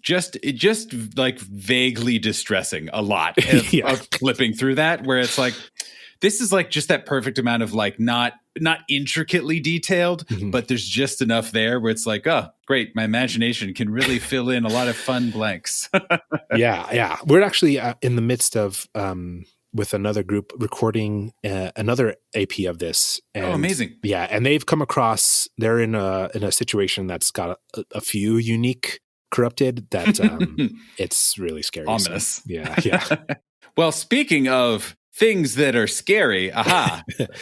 just like vaguely distressing a lot of flipping through that, where it's like, this is like just that perfect amount of like not intricately detailed, but there's just enough there where it's like, oh, great, my imagination can really fill in a lot of fun blanks. Yeah. We're actually in the midst of with another group recording another AP of this. And, amazing! Yeah, and they've come across, they're in a situation that's got a few unique corrupted that it's really scary. Ominous. So, yeah. Well, speaking of things that are scary,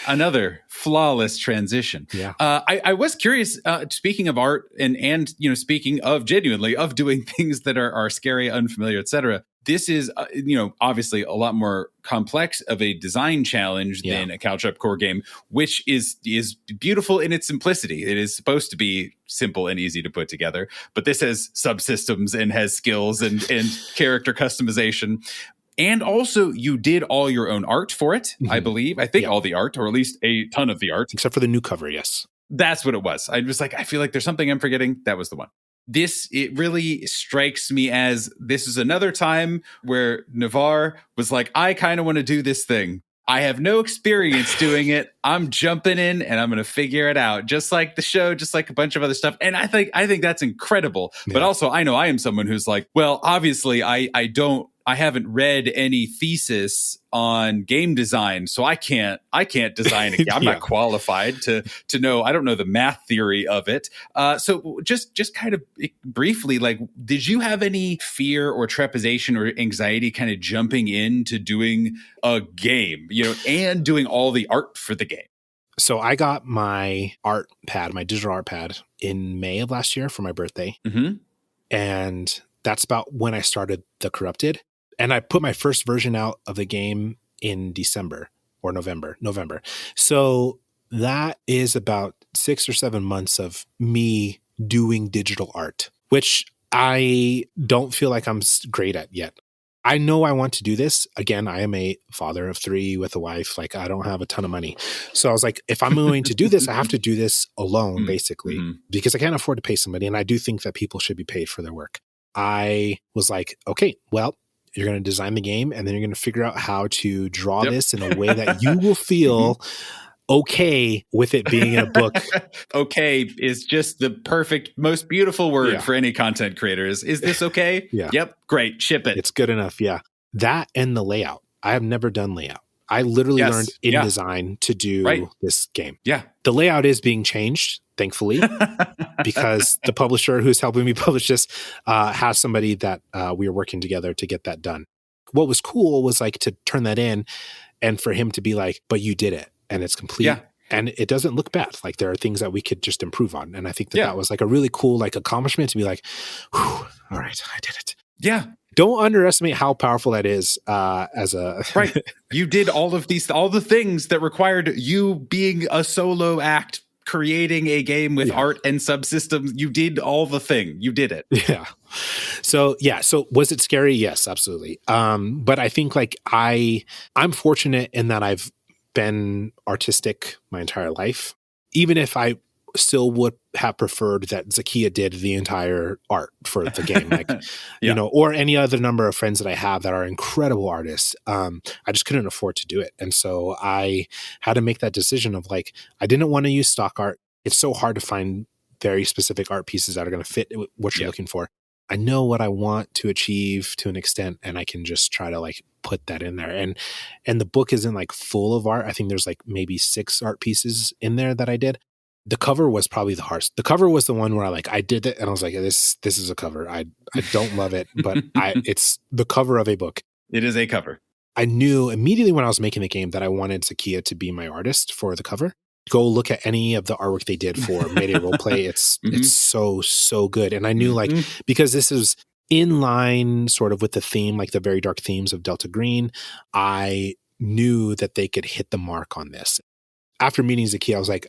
another flawless transition. Yeah. I was curious, speaking of art and speaking of genuinely of doing things that are scary, unfamiliar, etc. This is, obviously a lot more complex of a design challenge than a Couch Up core game, which is beautiful in its simplicity. It is supposed to be simple and easy to put together, but this has subsystems and has skills and character customization. And also, you did all your own art for it, I believe. I think all the art, or at least a ton of the art. Except for the new cover, yes. That's what it was. I was like, I feel like there's something I'm forgetting. That was the one. It really strikes me as this is another time where Navaar was like, I kind of want to do this thing. I have no experience doing it. I'm jumping in and I'm going to figure it out. Just like the show, just like a bunch of other stuff. And I think that's incredible. Yeah. But also, I know I am someone who's like, well, obviously I haven't read any thesis on game design, so I can't design a game. I'm not qualified to know. I don't know the math theory of it. So just kind of briefly, like, did you have any fear or trepidation or anxiety kind of jumping into doing a game, and doing all the art for the game? So I got my my digital art pad in May of last year for my birthday. And that's about when I started The Corrupted. And I put my first version out of the game in December or November. So that is about 6 or 7 months of me doing digital art, which I don't feel like I'm great at yet. I know I want to do this. Again, I am a father of 3 with a wife. Like, I don't have a ton of money. So I was like, if I'm going to do this, I have to do this alone, basically, because I can't afford to pay somebody. And I do think that people should be paid for their work. I was like, okay, well, you're going to design the game and then you're going to figure out how to draw this in a way that you will feel okay with it being in a book. Okay is just the perfect, most beautiful word for any content creators. Is this okay? Yeah. Yep. Great. Ship it. It's good enough. Yeah. That and the layout. I have never done layout. I literally learned InDesign to do this game. Yeah. The layout is being changed, thankfully, because the publisher who's helping me publish this has somebody that we are working together to get that done. What was cool was like to turn that in and for him to be like, but you did it and it's complete. Yeah. And it doesn't look bad. Like there are things that we could just improve on. And I think that was like a really cool like accomplishment to be like, all right, I did it. Yeah. Don't underestimate how powerful that is as a right. You did all the things that required you being a solo act, creating a game with art and subsystems. You did all the thing. You did it. Yeah. So was it scary? Yes, absolutely. But I think like I'm fortunate in that I've been artistic my entire life. Even if I still would have preferred that Zakiya did the entire art for the game, like, you know, or any other number of friends that I have that are incredible artists. I just couldn't afford to do it. And so I had to make that decision of like, I didn't want to use stock art. It's so hard to find very specific art pieces that are going to fit what you're looking for. I know what I want to achieve to an extent, and I can just try to like put that in there. And the book isn't like full of art. I think there's like maybe 6 art pieces in there that I did. The cover was probably the hardest. The cover was the one where I did it and I was like, this is a cover. I don't love it, but it's the cover of a book. It is a cover. I knew immediately when I was making the game that I wanted Zakiya to be my artist for the cover. Go look at any of the artwork they did for Mayday Roleplay. It's so good. And I knew like, because this is in line sort of with the theme, like the very dark themes of Delta Green, I knew that they could hit the mark on this. After meeting Zakiya, I was like,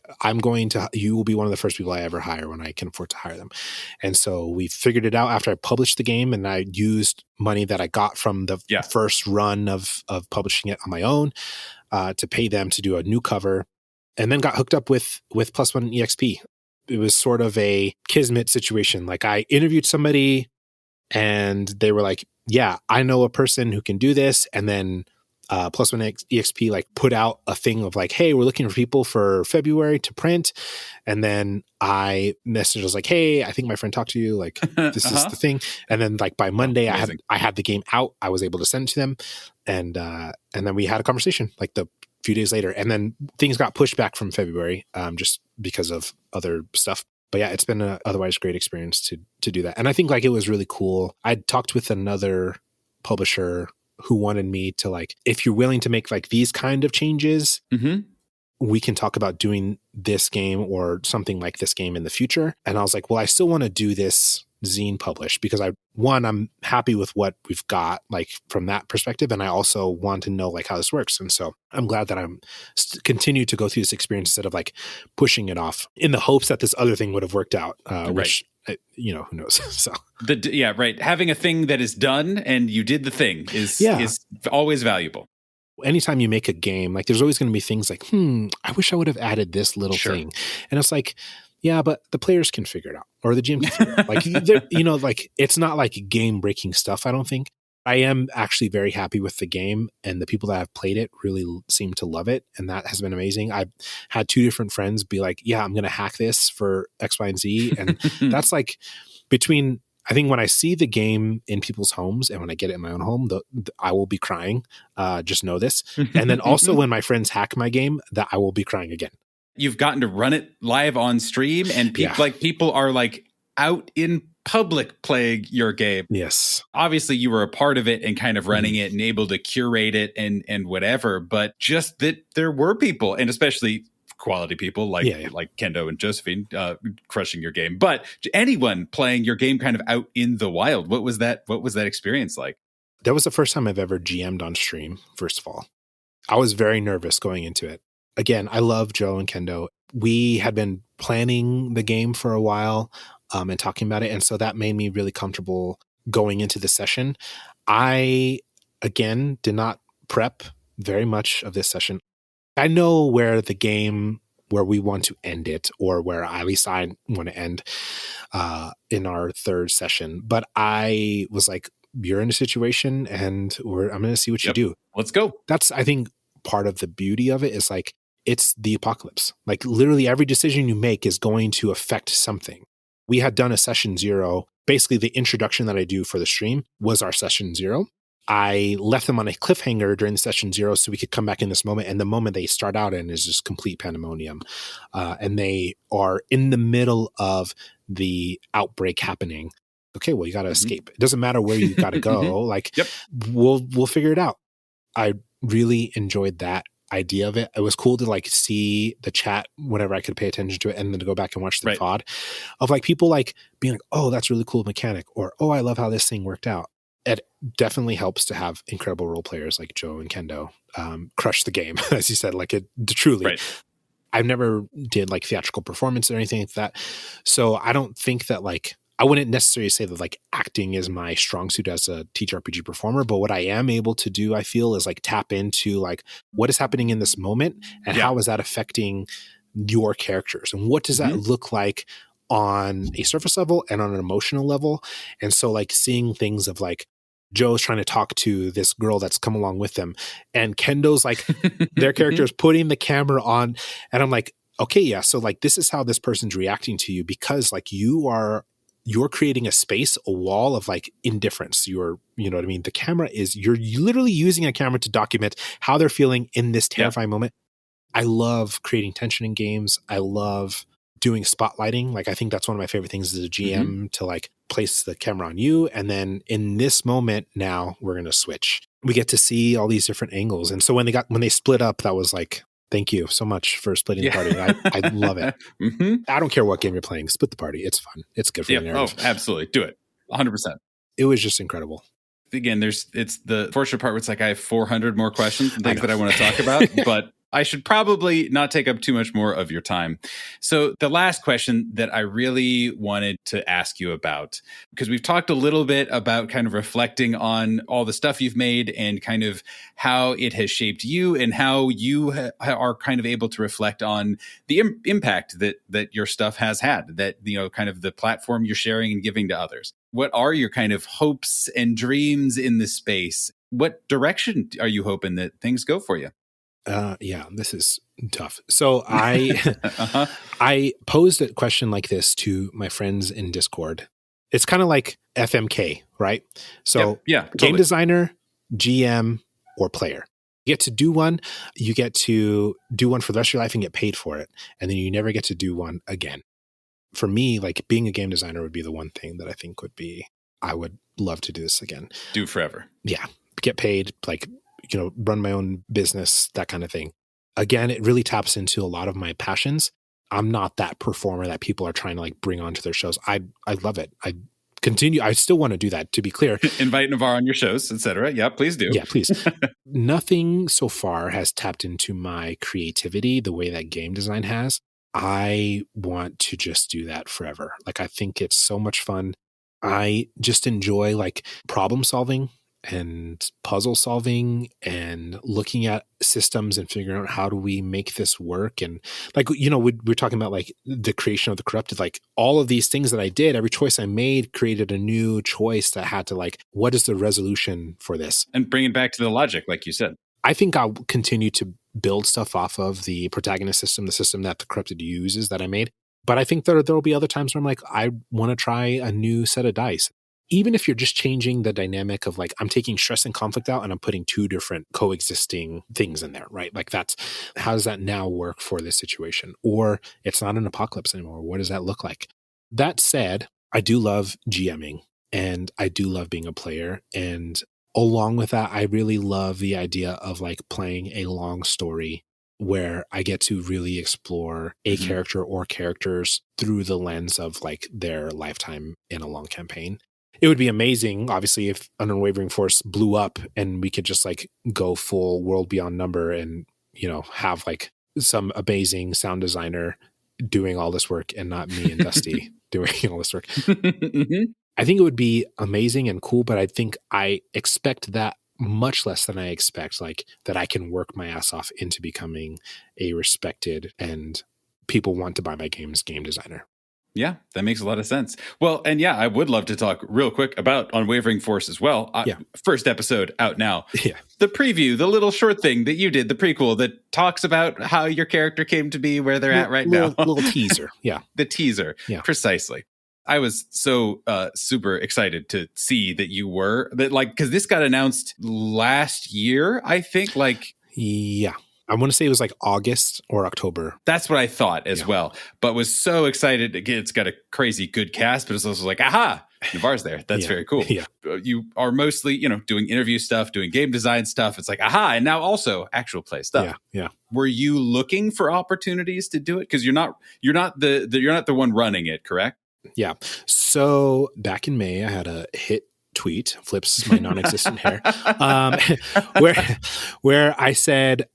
you will be one of the first people I ever hire when I can afford to hire them. And so we figured it out after I published the game, and I used money that I got from the first run of publishing it on my own to pay them to do a new cover, and then got hooked up with Plus One EXP. It was sort of a kismet situation. Like I interviewed somebody and they were like, yeah, I know a person who can do this. And then Plus One EXP like put out a thing of like, hey, we're looking for people for February to print. And then I messaged, I was like, hey, I think my friend talked to you. Like this is the thing. And then like by Monday, I had the game out. I was able to send it to them. And then we had a conversation like the few days later. And then things got pushed back from February just because of other stuff. But yeah, it's been an otherwise great experience to do that. And I think like it was really cool. I'd talked with another publisher who wanted me to like, if you're willing to make like these kind of changes, we can talk about doing this game or something like this game in the future. And I was like, well, I still want to do this zine published because I'm happy with what we've got like from that perspective. And I also want to know like how this works. And so I'm glad that I'm continue to go through this experience instead of like pushing it off in the hopes that this other thing would have worked out, which, you know, who knows? So having a thing that is done and you did the thing is always valuable. Anytime you make a game, like there's always going to be things like, I wish I would have added this little thing. And it's like, yeah, but the players can figure it out or the GM can figure it out. Like, you know, like it's not like game breaking stuff. I don't think. I am actually very happy with the game, and the people that have played it really seem to love it. And that has been amazing. I've had 2 different friends be like, yeah, I'm going to hack this for X, Y, and Z. And that's like between, I think when I see the game in people's homes and when I get it in my own home, I will be crying. Just know this. And then also when my friends hack my game, that I will be crying again. You've gotten to run it live on stream, and people are like out in public playing your game. Yes. Obviously you were a part of it and kind of running it and able to curate it and whatever, but just that there were people, and especially quality people like Kendo and Josephine crushing your game, but anyone playing your game kind of out in the wild. What was that experience like? That was the first time I've ever GM'd on stream, first of all. I was very nervous going into it. Again, I love Joe and Kendo. We had been planning the game for a while. and talking about it. And so that made me really comfortable going into the session. I, again, did not prep very much of this session. I know where we want to end it, or where at least I want to end in our third session. But I was like, you're in a situation and I'm going to see what you do. Let's go. That's, I think, part of the beauty of it is like, it's the apocalypse. Like literally every decision you make is going to affect something. We had done a session 0. Basically the introduction that I do for the stream was our session 0. I left them on a cliffhanger during the session 0 so we could come back in this moment. And the moment they start out in is just complete pandemonium. And they are in the middle of the outbreak happening. Okay, well, you got to escape. It doesn't matter where you got to go. Like, we'll figure it out. I really enjoyed that idea of it. It was cool to like see the chat whenever I could pay attention to it, and then to go back and watch the VOD of like people like being like, oh, that's really cool mechanic, or oh, I love how this thing worked out. It definitely helps to have incredible role players like Joe and Kendo crush the game, as you said, like it truly. Right. I've never did like theatrical performance or anything like that. So I don't think that like, I wouldn't necessarily say that like acting is my strong suit as a TTRPG performer, but what I am able to do, I feel, is like tap into like what is happening in this moment and how is that affecting your characters, and what does that look like on a surface level and on an emotional level. And so like seeing things of like Joe's trying to talk to this girl that's come along with them, and Kendo's like their character is putting the camera on, and I'm like, okay, yeah, so like this is how this person's reacting to you, because like you're creating a space, a wall of like indifference. You know what I mean? The camera is, you're literally using a camera to document how they're feeling in this terrifying moment. I love creating tension in games. I love doing spotlighting. Like, I think that's one of my favorite things as a GM to like place the camera on you. And then in this moment, now we're going to switch. We get to see all these different angles. And so when they split up, that was like, thank you so much for splitting the party. I love it. I don't care what game you're playing. Split the party. It's fun. It's good for the narrative. Oh, absolutely. Do it. 100%. It was just incredible. Again, it's the fortunate part where it's like I have 400 more questions and things that I want to talk about, but I should probably not take up too much more of your time. So the last question that I really wanted to ask you about, because we've talked a little bit about kind of reflecting on all the stuff you've made and kind of how it has shaped you and how you are kind of able to reflect on the impact that your stuff has had, that, you know, kind of the platform you're sharing and giving to others. What are your kind of hopes and dreams in this space? What direction are you hoping that things go for you? Yeah, this is tough. So I posed a question like this to my friends in Discord. It's kind of like FMK, right? So totally. Game designer, GM, or player. You get to do one. You get to do one for the rest of your life and get paid for it. And then you never get to do one again. For me, like being a game designer would be the one thing that I think would be, I would love to do this again. Do forever. Yeah. Get paid, like, you know, run my own business, that kind of thing. Again, it really taps into a lot of my passions. I'm not that performer that people are trying to like bring onto their shows. I love it. I still want to do that, to be clear. Invite Navaar on your shows, etc. Yeah, please do. Yeah, please. Nothing so far has tapped into my creativity the way that game design has. I want to just do that forever. Like, I think it's so much fun. I just enjoy like problem solving and puzzle solving and looking at systems and figuring out how do we make this work. And like, you know, we're talking about like the creation of The Corrupted, like all of these things that I did, every choice I made created a new choice that had to like, what is the resolution for this? And bring it back to the logic, like you said. I think I'll continue to build stuff off of the protagonist system, the system that The Corrupted uses that I made. But I think there will be other times where I'm like, I want to try a new set of dice. Even if you're just changing the dynamic of like, I'm taking stress and conflict out and I'm putting two different coexisting things in there, right? Like that's, how does that now work for this situation? Or it's not an apocalypse anymore. What does that look like? That said, I do love GMing and I do love being a player. And along with that, I really love the idea of like playing a long story where I get to really explore a character or characters through the lens of like their lifetime in a long campaign. It would be amazing, obviously, if an Unwavering Force blew up and we could just like go full world beyond number and, you know, have like some amazing sound designer doing all this work and not me and Dusty doing all this work. Mhm. I think it would be amazing and cool, but I think I expect that much less than I expect, like that I can work my ass off into becoming a respected and people want to buy my games game designer. Yeah, that makes a lot of sense. Well, and yeah, I would love to talk real quick about Unwavering Force as well. Yeah. First episode out now. Yeah. The preview, the little short thing that you did, the prequel that talks about how your character came to be where they're at right now. Little teaser. Yeah. The teaser. Yeah. Precisely. I was so super excited to see that you were that, like, because this got announced last year, I think. Like, yeah, I want to say it was like August or October. That's what I thought as well. But was so excited. Again, it's got a crazy good cast, but it's also like, aha, Navaar's there. That's very cool. Yeah. You are mostly, doing interview stuff, doing game design stuff. It's like, aha, and now also actual play stuff. Yeah. Were you looking for opportunities to do it? Because you're not the one running it, correct? Yeah. So back in May, I had a hit tweet, flips my non-existent hair, where I said,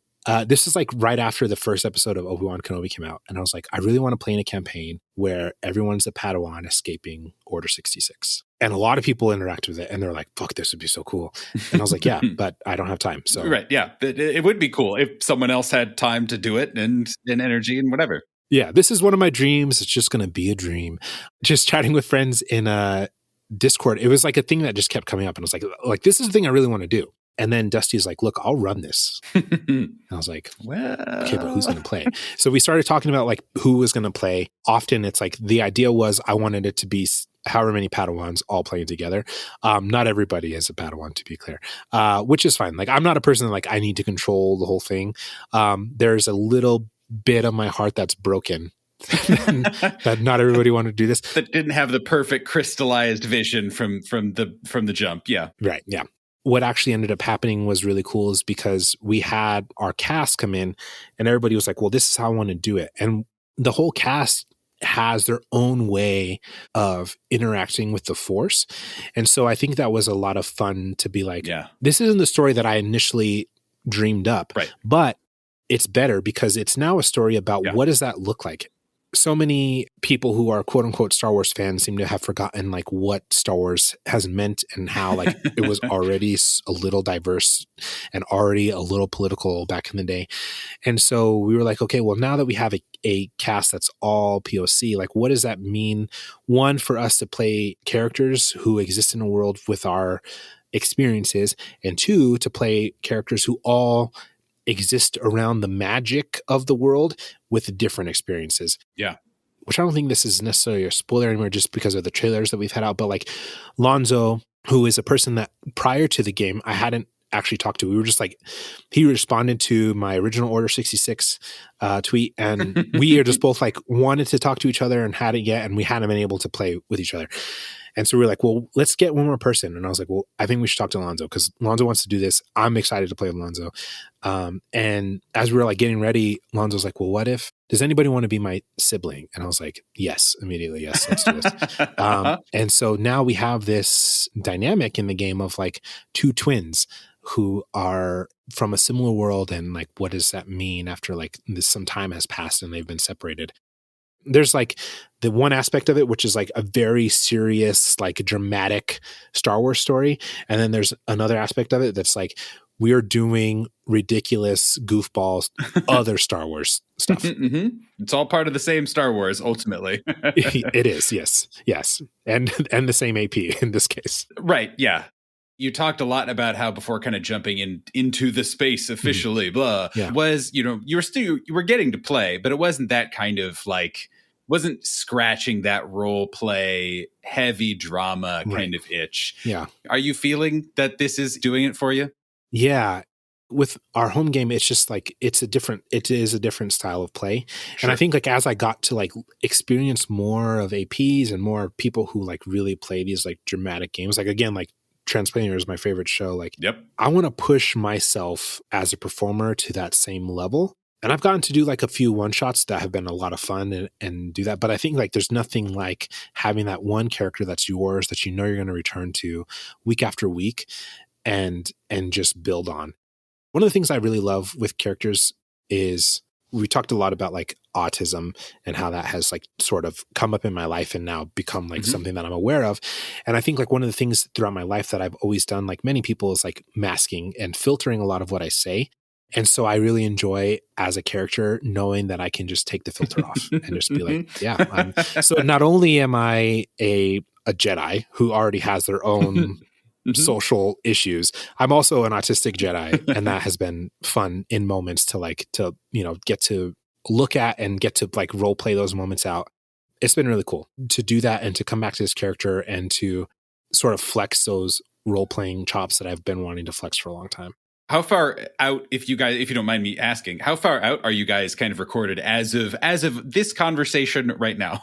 this is like right after the first episode of Obi-Wan Kenobi came out. And I was like, I really want to play in a campaign where everyone's a Padawan escaping Order 66. And a lot of people interact with it and they're like, fuck, this would be so cool. And I was like, yeah, but I don't have time. So right. Yeah. It would be cool if someone else had time to do it and energy and whatever. Yeah, this is one of my dreams. It's just going to be a dream. Just chatting with friends in a Discord. It was like a thing that just kept coming up. And I was like, this is the thing I really want to do. And then Dusty's like, look, I'll run this. And I was like, well, okay, but who's going to play? So we started talking about like who was going to play. Often it's like the idea was I wanted it to be however many Padawans all playing together. Not everybody is a Padawan, to be clear, which is fine. Like I'm not a person that like I need to control the whole thing. There's a little bit of my heart that's broken that not everybody wanted to do this. That didn't have the perfect crystallized vision from the jump. Yeah. Right. Yeah. What actually ended up happening was really cool is because we had our cast come in and everybody was like, well, this is how I want to do it. And the whole cast has their own way of interacting with the Force. And so I think that was a lot of fun to be like, this isn't the story that I initially dreamed up, right? But it's better because it's now a story about what does that look like? So many people who are quote unquote Star Wars fans seem to have forgotten like what Star Wars has meant and how like it was already a little diverse and already a little political back in the day. And so we were like, okay, well now that we have a cast that's all POC, like what does that mean? One, for us to play characters who exist in a world with our experiences, and two, to play characters who all exist around the magic of the world with different experiences. Yeah. Which I don't think this is necessarily a spoiler anymore just because of the trailers that we've had out. But like Lonzo, who is a person that prior to the game, I hadn't actually talked to. We were just like, he responded to my original Order 66 tweet. And we are just both like wanted to talk to each other and hadn't yet. And we hadn't been able to play with each other. And so we were like, well, let's get one more person. And I was like, well, I think we should talk to Lonzo because Lonzo wants to do this. I'm excited to play with Lonzo. And as we were like getting ready, Lonzo's like, well, does anybody want to be my sibling? And I was like, yes, immediately. Yes, let's do this. And so now we have this dynamic in the game of like two twins who are from a similar world. And like, what does that mean after like some time has passed and they've been separated? There's like the one aspect of it, which is like a very serious, like dramatic Star Wars story. And then there's another aspect of it that's like, we are doing ridiculous goofballs, other Star Wars stuff. Mm-hmm. It's all part of the same Star Wars, ultimately. It is. Yes. And the same AP in this case. Right. Yeah. You talked a lot about how before kind of jumping into the space officially, was, you were getting to play, but it wasn't that kind of like, wasn't scratching that role play, heavy drama kind of itch. Yeah. Are you feeling that this is doing it for you? Yeah. With our home game, it's just like, it is a different style of play. Sure. And I think like, as I got to like experience more of APs and more people who like really play these like dramatic games, like again, like Transplaner is my favorite show. Like, I want to push myself as a performer to that same level. And I've gotten to do like a few one-shots that have been a lot of fun and do that. But I think like there's nothing like having that one character that's yours that you know you're going to return to week after week and just build on. One of the things I really love with characters is we talked a lot about like autism and how that has like sort of come up in my life and now become like something that I'm aware of. And I think like one of the things throughout my life that I've always done, like many people, is like masking and filtering a lot of what I say. And so I really enjoy as a character knowing that I can just take the filter off and just be like, yeah. So not only am I a Jedi who already has their own social issues, I'm also an autistic Jedi, and that has been fun in moments to get to look at and get to like role play those moments out. It's been really cool to do that and to come back to this character and to sort of flex those role playing chops that I've been wanting to flex for a long time. How far out, if you don't mind me asking, how far out are you guys kind of recorded as of this conversation right now?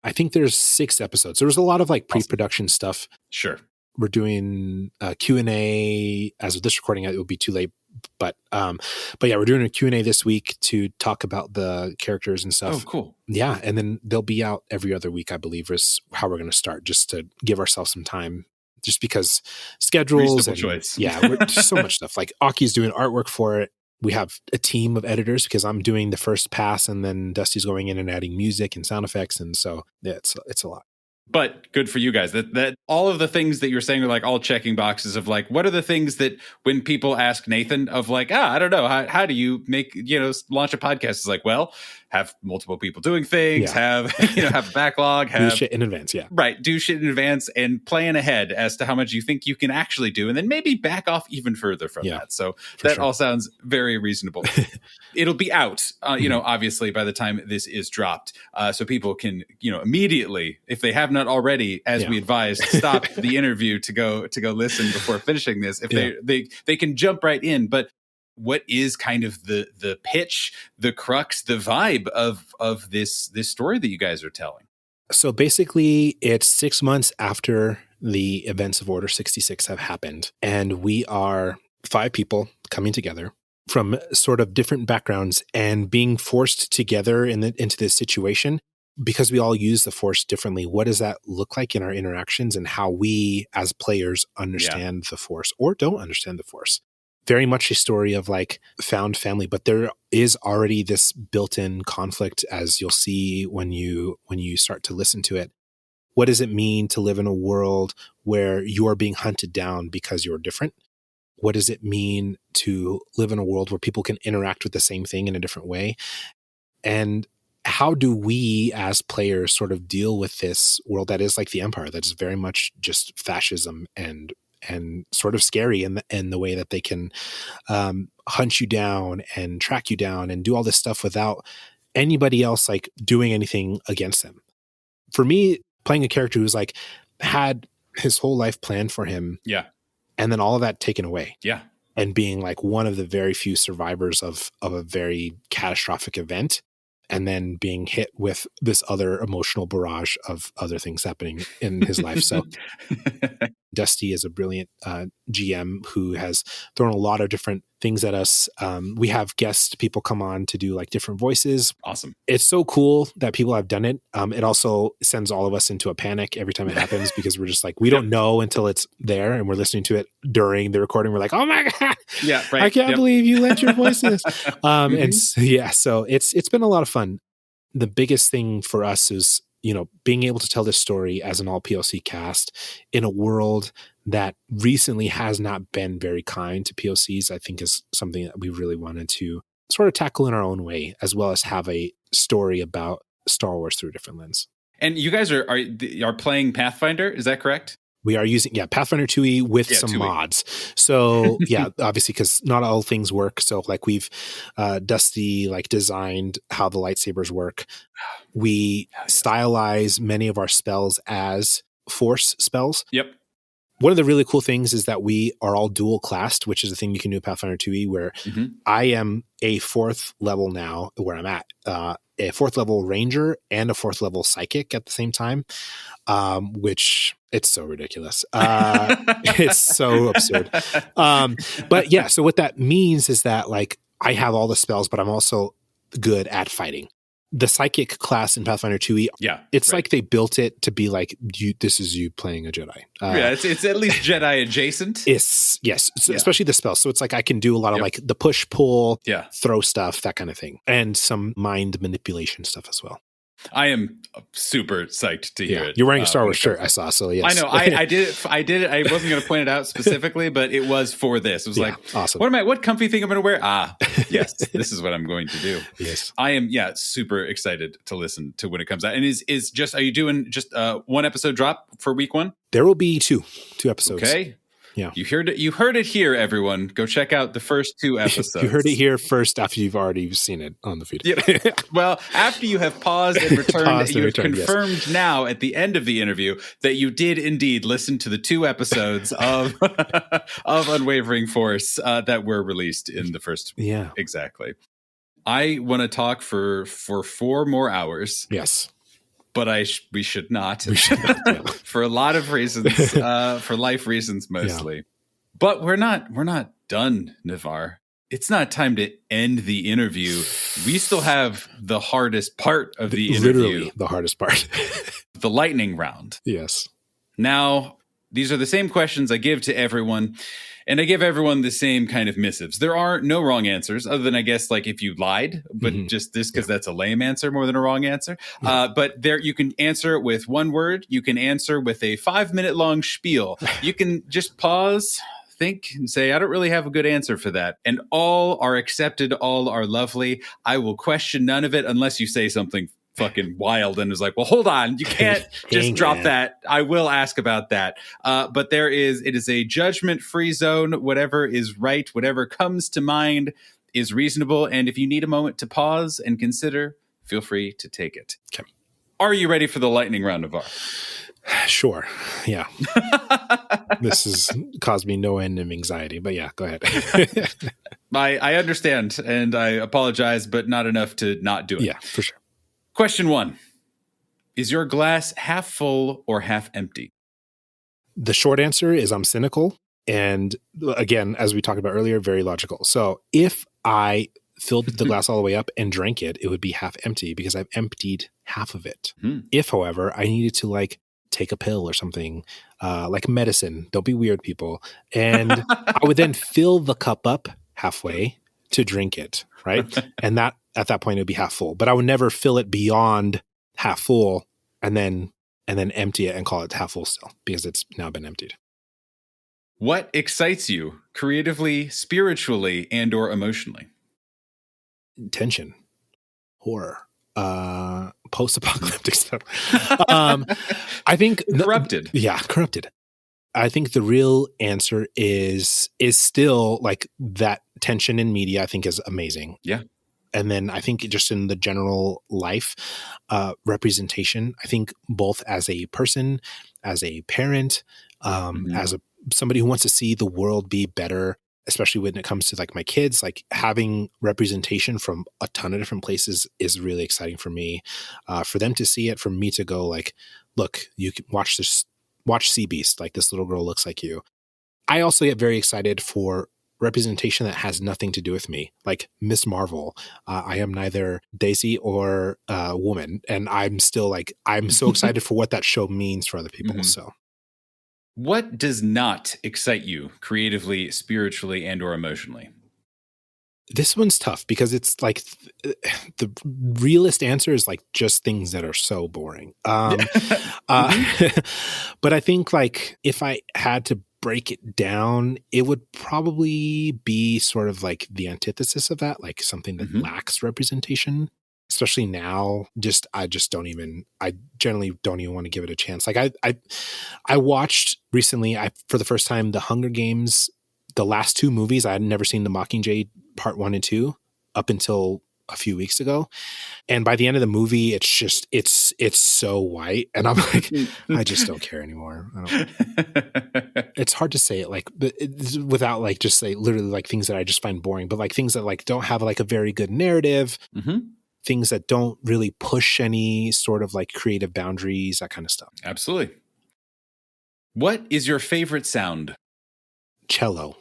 I think there's 6 episodes. There was a lot of like pre-production stuff. Sure. We're doing a Q&A as of this recording. It would be too late, but yeah, we're doing a Q&A this week to talk about the characters and stuff. Oh, cool. Yeah. And then they'll be out every other week, I believe, is how we're going to start, just to give ourselves some time. Just because schedules and choice. Yeah, there's so much stuff. Like Aki's doing artwork for it. We have a team of editors because I'm doing the first pass and then Dusty's going in and adding music and sound effects. And so yeah, it's a lot. But good for you guys that all of the things that you're saying are like all checking boxes of like, what are the things that when people ask Nathan of like, I don't know, how do you make, launch a podcast? It's like, well, have multiple people doing things, have a backlog, do shit in advance. Yeah. Right. Do shit in advance and plan ahead as to how much you think you can actually do. And then maybe back off even further from that. So that all sounds very reasonable. It'll be out, obviously by the time this is dropped. So people can, immediately, if they have not already, as we advised, stop the interview to go listen before finishing this. If they can jump right in. But what is kind of the pitch, the crux, the vibe of this story that you guys are telling? So basically, it's 6 months after the events of Order 66 have happened, and we are 5 people coming together from sort of different backgrounds and being forced together into this situation because we all use the Force differently. What does that look like in our interactions and how we as players understand the Force or don't understand the Force? Very much a story of like found family, but there is already this built-in conflict, as you'll see when you start to listen to it. What does it mean to live in a world where you're being hunted down because you're different? What does it mean to live in a world where people can interact with the same thing in a different way? And how do we as players sort of deal with this world that is like the Empire, that is very much just fascism and sort of scary in the way that they can hunt you down and track you down and do all this stuff without anybody else like doing anything against them. For me, playing a character who's like had his whole life planned for him, and then all of that taken away, and being like one of the very few survivors of a very catastrophic event, and then being hit with this other emotional barrage of other things happening in his life. So Dusty is a brilliant GM who has thrown a lot of different things at us. We have guest people come on to do like different voices. Awesome. It's so cool that people have done it. It also sends all of us into a panic every time it happens because we're just like, we don't know until it's there and we're listening to it during the recording. We're like, oh my God, I can't believe you lent your voices. And so it's been a lot of fun. The biggest thing for us is, being able to tell this story as an all POC cast in a world that recently has not been very kind to POCs, I think is something that we really wanted to sort of tackle in our own way, as well as have a story about Star Wars through a different lens. And you guys are playing Pathfinder, is that correct? We are using, Pathfinder 2e with some 2e. mods. So obviously, because not all things work. So like we've Dusty like designed how the lightsabers work. We stylize many of our spells as Force spells. Yep. One of the really cool things is that we are all dual classed, which is a thing you can do in Pathfinder 2e, where I am a 4th level now, where I'm at, a 4th level ranger and a 4th level psychic at the same time, which it's so ridiculous. It's so absurd. But yeah, so what that means is that like I have all the spells, but I'm also good at fighting. the psychic class in Pathfinder 2e, it's like they built it to be like, this is you playing a Jedi. It's at least Jedi adjacent. Especially the spell. So it's like I can do a lot of like the push, pull, throw stuff, that kind of thing. And some mind manipulation stuff as well. I am super psyched to hear it. You're wearing a Star Wars shirt, I saw. So yes. I know. I did it. I wasn't going to point it out specifically, but it was for this. It was like, awesome. What comfy thing I'm going to wear? Yes, this is what I'm going to do. Yes. I am, super excited to listen to when it comes out. And are you doing just one episode drop for week 1? There will be two episodes. Okay. Yeah. You heard it here, everyone. Go check out the first 2 episodes. You heard it here first after you've already seen it on the feed. Yeah. Well, after you have paused and returned, you've confirmed now at the end of the interview that you did indeed listen to the 2 episodes of of Unwavering Force that were released in the first. Yeah. Exactly. I want to talk for 4 more hours. Yes. But we should not. For a lot of reasons, for life reasons mostly. Yeah. But we're not done, Navaar. It's not time to end the interview. We still have the hardest part of the interview. Literally the hardest part. The lightning round. Yes. Now, these are the same questions I give to everyone. And I give everyone the same kind of missives. There are no wrong answers, other than I guess like if you lied, but just this because that's a lame answer more than a wrong answer. But there you can answer it with 1 word. You can answer with a 5-minute long spiel. You can just pause, think, and say, I don't really have a good answer for that. And all are accepted. All are lovely. I will question none of it unless you say something fucking wild and is like, well, hold on, you can't just drop that. I will ask about that. But it is a judgment-free zone. Whatever is right, whatever comes to mind is reasonable. And if you need a moment to pause and consider, feel free to take it. Okay. Are you ready for the lightning round, Navaar? Sure. Yeah. This has caused me no end of anxiety, but yeah, go ahead. I understand, and I apologize, but not enough to not do it. Yeah, for sure. Question 1. Is your glass half full or half empty? The short answer is I'm cynical. And again, as we talked about earlier, very logical. So if I filled the glass all the way up and drank it, it would be half empty because I've emptied half of it. If, however, I needed to like take a pill or something, like medicine, don't be weird, people. And I would then fill the cup up halfway to drink it, right? And that at that point it would be half full. But I would never fill it beyond half full and then empty it and call it half full still because it's now been emptied. What excites you creatively, spiritually, and or emotionally? Tension, horror, post-apocalyptic stuff. I think Corrupted. Corrupted. I think the real answer is still like that tension in media, I think is amazing. Yeah. And then I think just in the general life, representation, I think both as a person, as a parent, as somebody who wants to see the world be better, especially when it comes to like my kids, like having representation from a ton of different places is really exciting for me. For them to see it, for me to go like, look, you can watch Sea Beast, like this little girl looks like you. I also get very excited for representation that has nothing to do with me, like Miss Marvel. I am neither Daisy or woman, and I'm still like, I'm so excited for what that show means for other people. So what does not excite you creatively, spiritually, and or emotionally? This one's tough because it's like the realist answer is like just things that are so boring. But I think like if I had to break it down, it would probably be sort of like the antithesis of that, like something that lacks representation, especially now. I generally don't even want to give it a chance. Like I watched recently, for the first time, the Hunger Games, the last 2 movies. I had never seen the Mockingjay Part 1 and 2 up until a few weeks ago. And by the end of the movie, it's so white. And I'm like, I just don't care anymore. It's hard to say it like, but without like, just say literally like things that I just find boring, but like things that like don't have like a very good narrative, things that don't really push any sort of like creative boundaries, that kind of stuff. Absolutely. What is your favorite sound? Cello.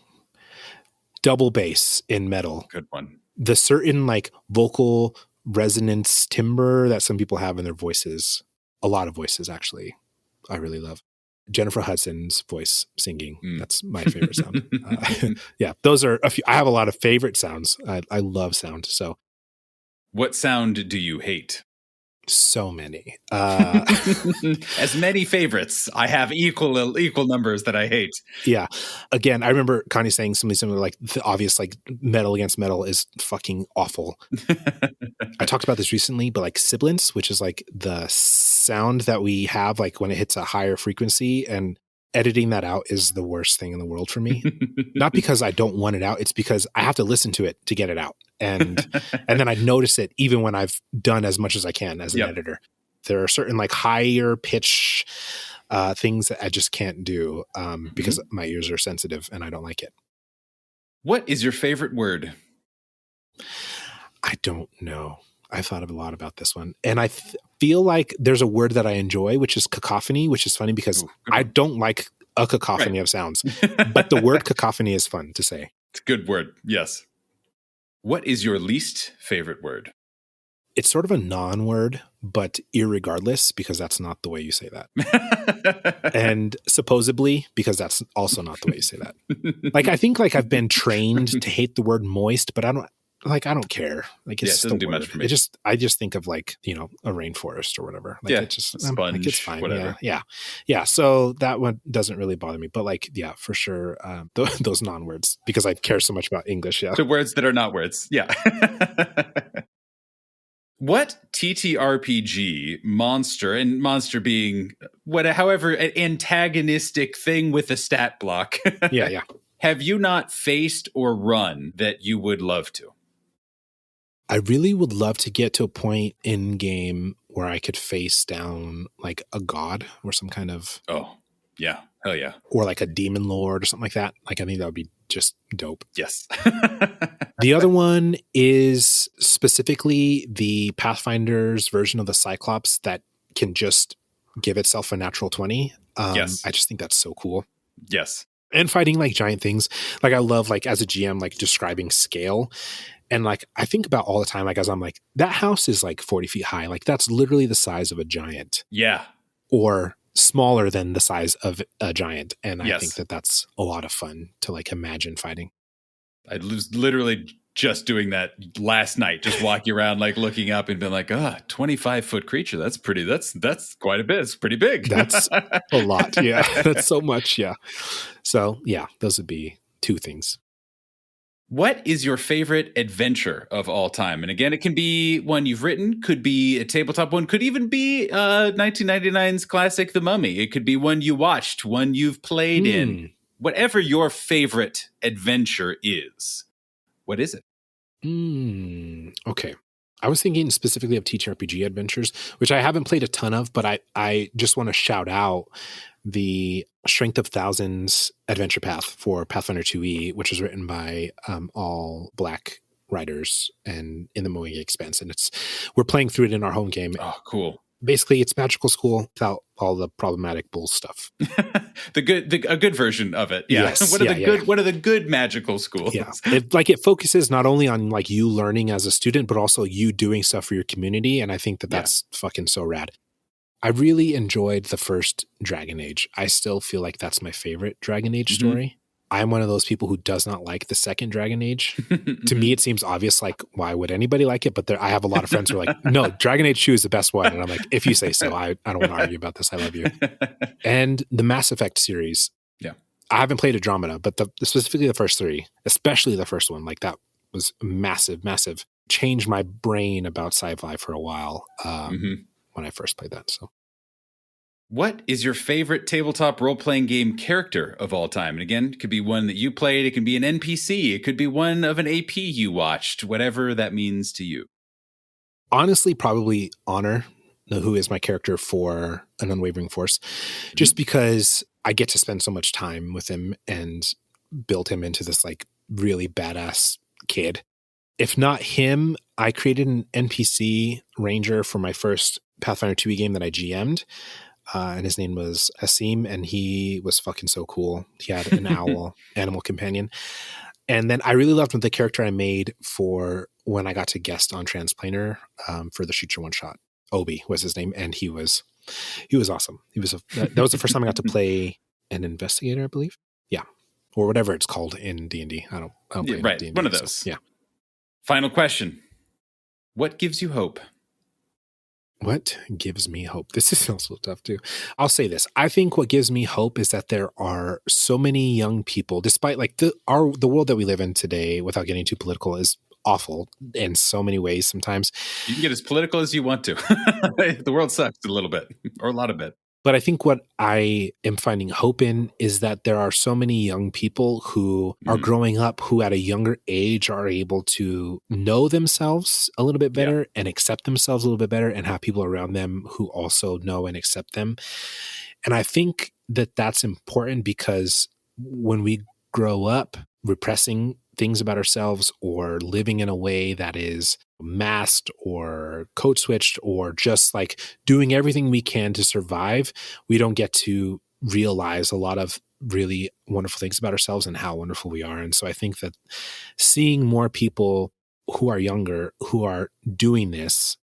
Double bass in metal. Good one. The certain like vocal resonance timbre that some people have in their voices. A lot of voices, actually, I really love. Jennifer Hudson's voice singing. That's my favorite sound. Yeah, those are a few. I have a lot of favorite sounds. I love sound. So, what sound do you hate? So many. As many favorites. I have equal numbers that I hate. Yeah. Again, I remember Connie saying something similar, like the obvious, like metal against metal is fucking awful. I talked about this recently, but like sibilance, which is like the sound that we have, like when it hits a higher frequency, and editing that out is the worst thing in the world for me. Not because I don't want it out. It's because I have to listen to it to get it out. And then I notice it even when I've done as much as I can as an editor. There are certain like higher pitch things that I just can't do because my ears are sensitive and I don't like it. What is your favorite word? I don't know. I thought a lot about this one. And I feel like there's a word that I enjoy, which is cacophony, which is funny because I don't like a cacophony of sounds. But the word cacophony is fun to say. It's a good word. Yes. What is your least favorite word? It's sort of a non-word, but irregardless, because that's not the way you say that. And supposedly, because that's also not the way you say that. Like, I think like I've been trained to hate the word moist, but I don't care. Like, it's it doesn't do much for me. I just think of like, a rainforest or whatever. Like, it's just sponge, like, it's fine. Whatever. Yeah. So that one doesn't really bother me, but like, yeah, for sure. Those non-words, because I care so much about English. Yeah. The words that are not words. Yeah. What TTRPG monster, and monster being however an antagonistic thing with a stat block, have you not faced or run that you would love to? I really would love to get to a point in game where I could face down like a god or some kind of hell yeah, or like a demon lord or something like that. Like, I think that would be just dope. Yes. The other one is specifically the Pathfinder's version of the Cyclops that can just give itself a natural 20. Yes. I just think that's so cool. Yes. And fighting like giant things. Like, I love, like, as a GM, like describing scale. And like, I think about all the time, like, as I'm like, that house is like 40 feet high. Like, that's literally the size of a giant. Yeah. Or smaller than the size of a giant. And I think that that's a lot of fun to like imagine fighting. I was literally just doing that last night, just walking around, like looking up and being like, 25-foot creature. That's quite a bit. It's pretty big. That's a lot. Yeah. That's so much. Yeah. So yeah, those would be two things. What is your favorite adventure of all time? And again, it can be one you've written, could be a tabletop one, could even be 1999's classic The Mummy. It could be one you watched, one you've played in. Whatever your favorite adventure is, what is it? Okay. I was thinking specifically of TTRPG adventures, which I haven't played a ton of, but I just want to shout out the Strength of Thousands adventure path for Pathfinder 2e, which was written by all Black writers and in the Moing Expanse. And we're playing through it in our home game. Oh, cool. Basically, it's magical school without all the problematic bull stuff. A good version of it. Yeah. Yes. What are the good magical schools? Yeah. It focuses not only on like you learning as a student, but also you doing stuff for your community. And I think that's fucking so rad. I really enjoyed the first Dragon Age. I still feel like that's my favorite Dragon Age story. I'm one of those people who does not like the second Dragon Age. To me, it seems obvious, like, why would anybody like it? But I have a lot of friends who are like, no, Dragon Age 2 is the best one. And I'm like, if you say so, I don't want to argue about this. I love you. And the Mass Effect series. Yeah. I haven't played Andromeda, but specifically the first three, especially the first one, like that was massive, massive. Changed my brain about sci-fi for a while when I first played that. So. What is your favorite tabletop role-playing game character of all time? And again, it could be one that you played. It can be an NPC. It could be one of an AP you watched, whatever that means to you. Honestly, probably Honor, who is my character for an Unwavering Force, just because I get to spend so much time with him and build him into this like really badass kid. If not him, I created an NPC ranger for my first Pathfinder 2e game that I GM'd. And his name was Asim, and he was fucking so cool. He had an owl animal companion. And then I really loved the character I made for when I got to guest on Transplaner for the Shoot Your One Shot. Obi was his name, and he was awesome. That was the first time I got to play an investigator, I believe. Yeah, or whatever it's called in D&D. I don't play right. D&D, One of those. So, yeah. Final question: what gives you hope? What gives me hope? This is also tough too. I'll say this. I think what gives me hope is that there are so many young people, despite like the world that we live in today, without getting too political, is awful in so many ways. Sometimes you can get as political as you want to. The world sucks a little bit, or a lot of it. But I think what I am finding hope in is that there are so many young people who are growing up who at a younger age are able to know themselves a little bit better and accept themselves a little bit better and have people around them who also know and accept them. And I think that that's important because when we grow up repressing things about ourselves or living in a way that is masked or code switched or just like doing everything we can to survive, we don't get to realize a lot of really wonderful things about ourselves and how wonderful we are. And so I think that seeing more people who are younger, who are doing this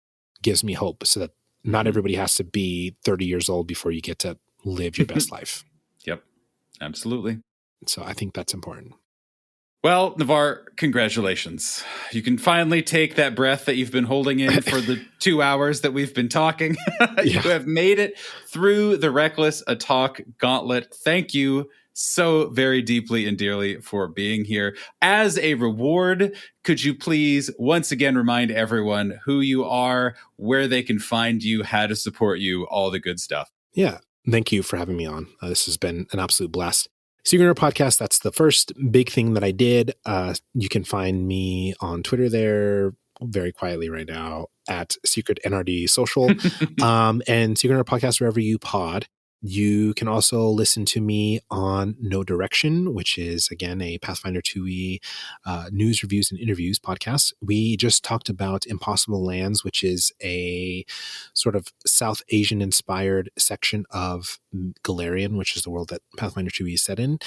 gives me hope so that not everybody has to be 30 years old before you get to live your best life. Yep, absolutely. So I think that's important. Well, Navaar, congratulations. You can finally take that breath that you've been holding in for the 2 hours that we've been talking. You have made it through the Reckless a Talk gauntlet. Thank you so very deeply and dearly for being here. As a reward, could you please once again remind everyone who you are, where they can find you, how to support you, all the good stuff? Yeah. Thank you for having me on. This has been an absolute blast. Secret Nerd Podcast, that's the first big thing that I did. You can find me on Twitter there very quietly right now at Secret NRD Social and Secret Nerd Podcast wherever you pod. You can also listen to me on No Direction, which is, again, a Pathfinder 2e news, reviews, and interviews podcast. We just talked about Impossible Lands, which is a sort of South Asian-inspired section of Galarian, which is the world that Pathfinder 2e is set in.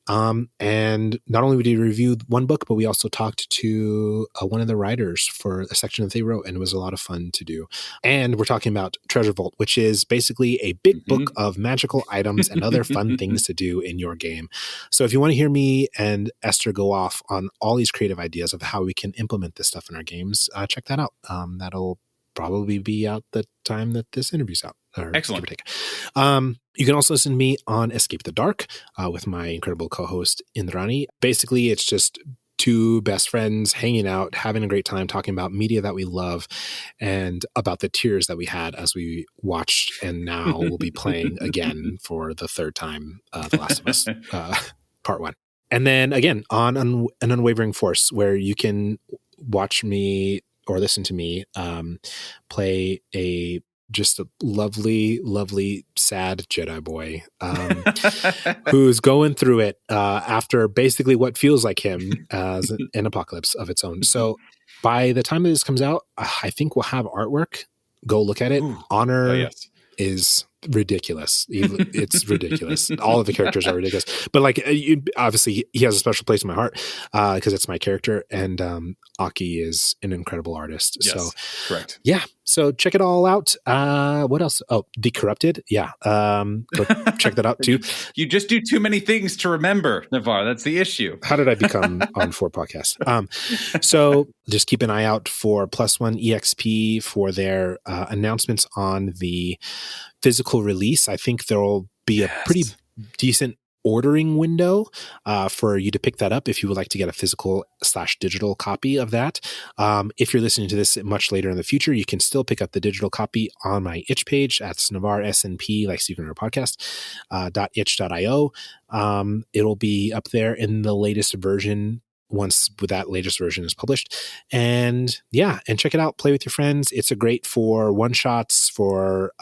And not only did we review one book, but we also talked to one of the writers for a section that they wrote, and it was a lot of fun to do. And we're talking about Treasure Vault, which is basically a big book of magical items and other fun things to do in your game. So if you want to hear me and Esther go off on all these creative ideas of how we can implement this stuff in our games, check that out. That'll probably be out the time that this interview's out. Excellent. You can also listen to me on Escape the Dark with my incredible co-host Indrani. Basically, it's just two best friends hanging out, having a great time, talking about media that we love and about the tears that we had as we watched and now we'll be playing again for the third time, The Last of Us Part 1. And then again, on an Unwavering Force, where you can watch me or listen to me play just a lovely, lovely, sad Jedi boy who's going through it after basically what feels like him as an apocalypse of its own. So by the time this comes out, I think we'll have artwork. Go look at it. Ooh. Honor is ridiculous. It's ridiculous. All of the characters are ridiculous. But like, obviously, he has a special place in my heart because it's my character. And Aki is an incredible artist. Yes, so correct. Yeah. So check it all out. What else? Oh, The Corrupted. Yeah. Go check that out too. You just do too many things to remember, Navaar. That's the issue. How did I become on 4 podcasts? So just keep an eye out for Plus One EXP for their announcements on the physical release. I think there'll be a pretty decent ordering window for you to pick that up if you would like to get a physical/digital copy of that. If you're listening to this much later in the future, you can still pick up the digital copy on my itch page. That's Navaar SNP, like Secret Nerd Podcast, .itch.io. It'll be up there in the latest version once that latest version is published. And check it out. Play with your friends. It's a great for one-shots, for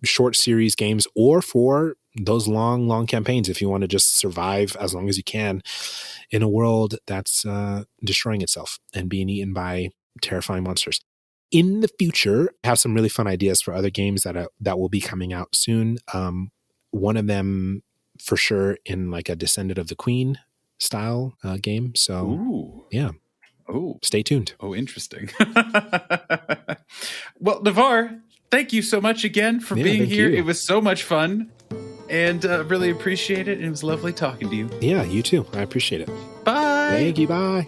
short series games, or for those long campaigns if you want to just survive as long as you can in a world that's destroying itself and being eaten by terrifying monsters. In the future, I have some really fun ideas for other games that will be coming out soon. One of them for sure in like a Descendant of the Queen style game. So Ooh. yeah. Oh, stay tuned. Oh, interesting. Well, Navaar, thank you so much again for being here. You. It was so much fun and really appreciate it. And it was lovely talking to you. Yeah, you too. I appreciate it. Bye. Thank you. Bye.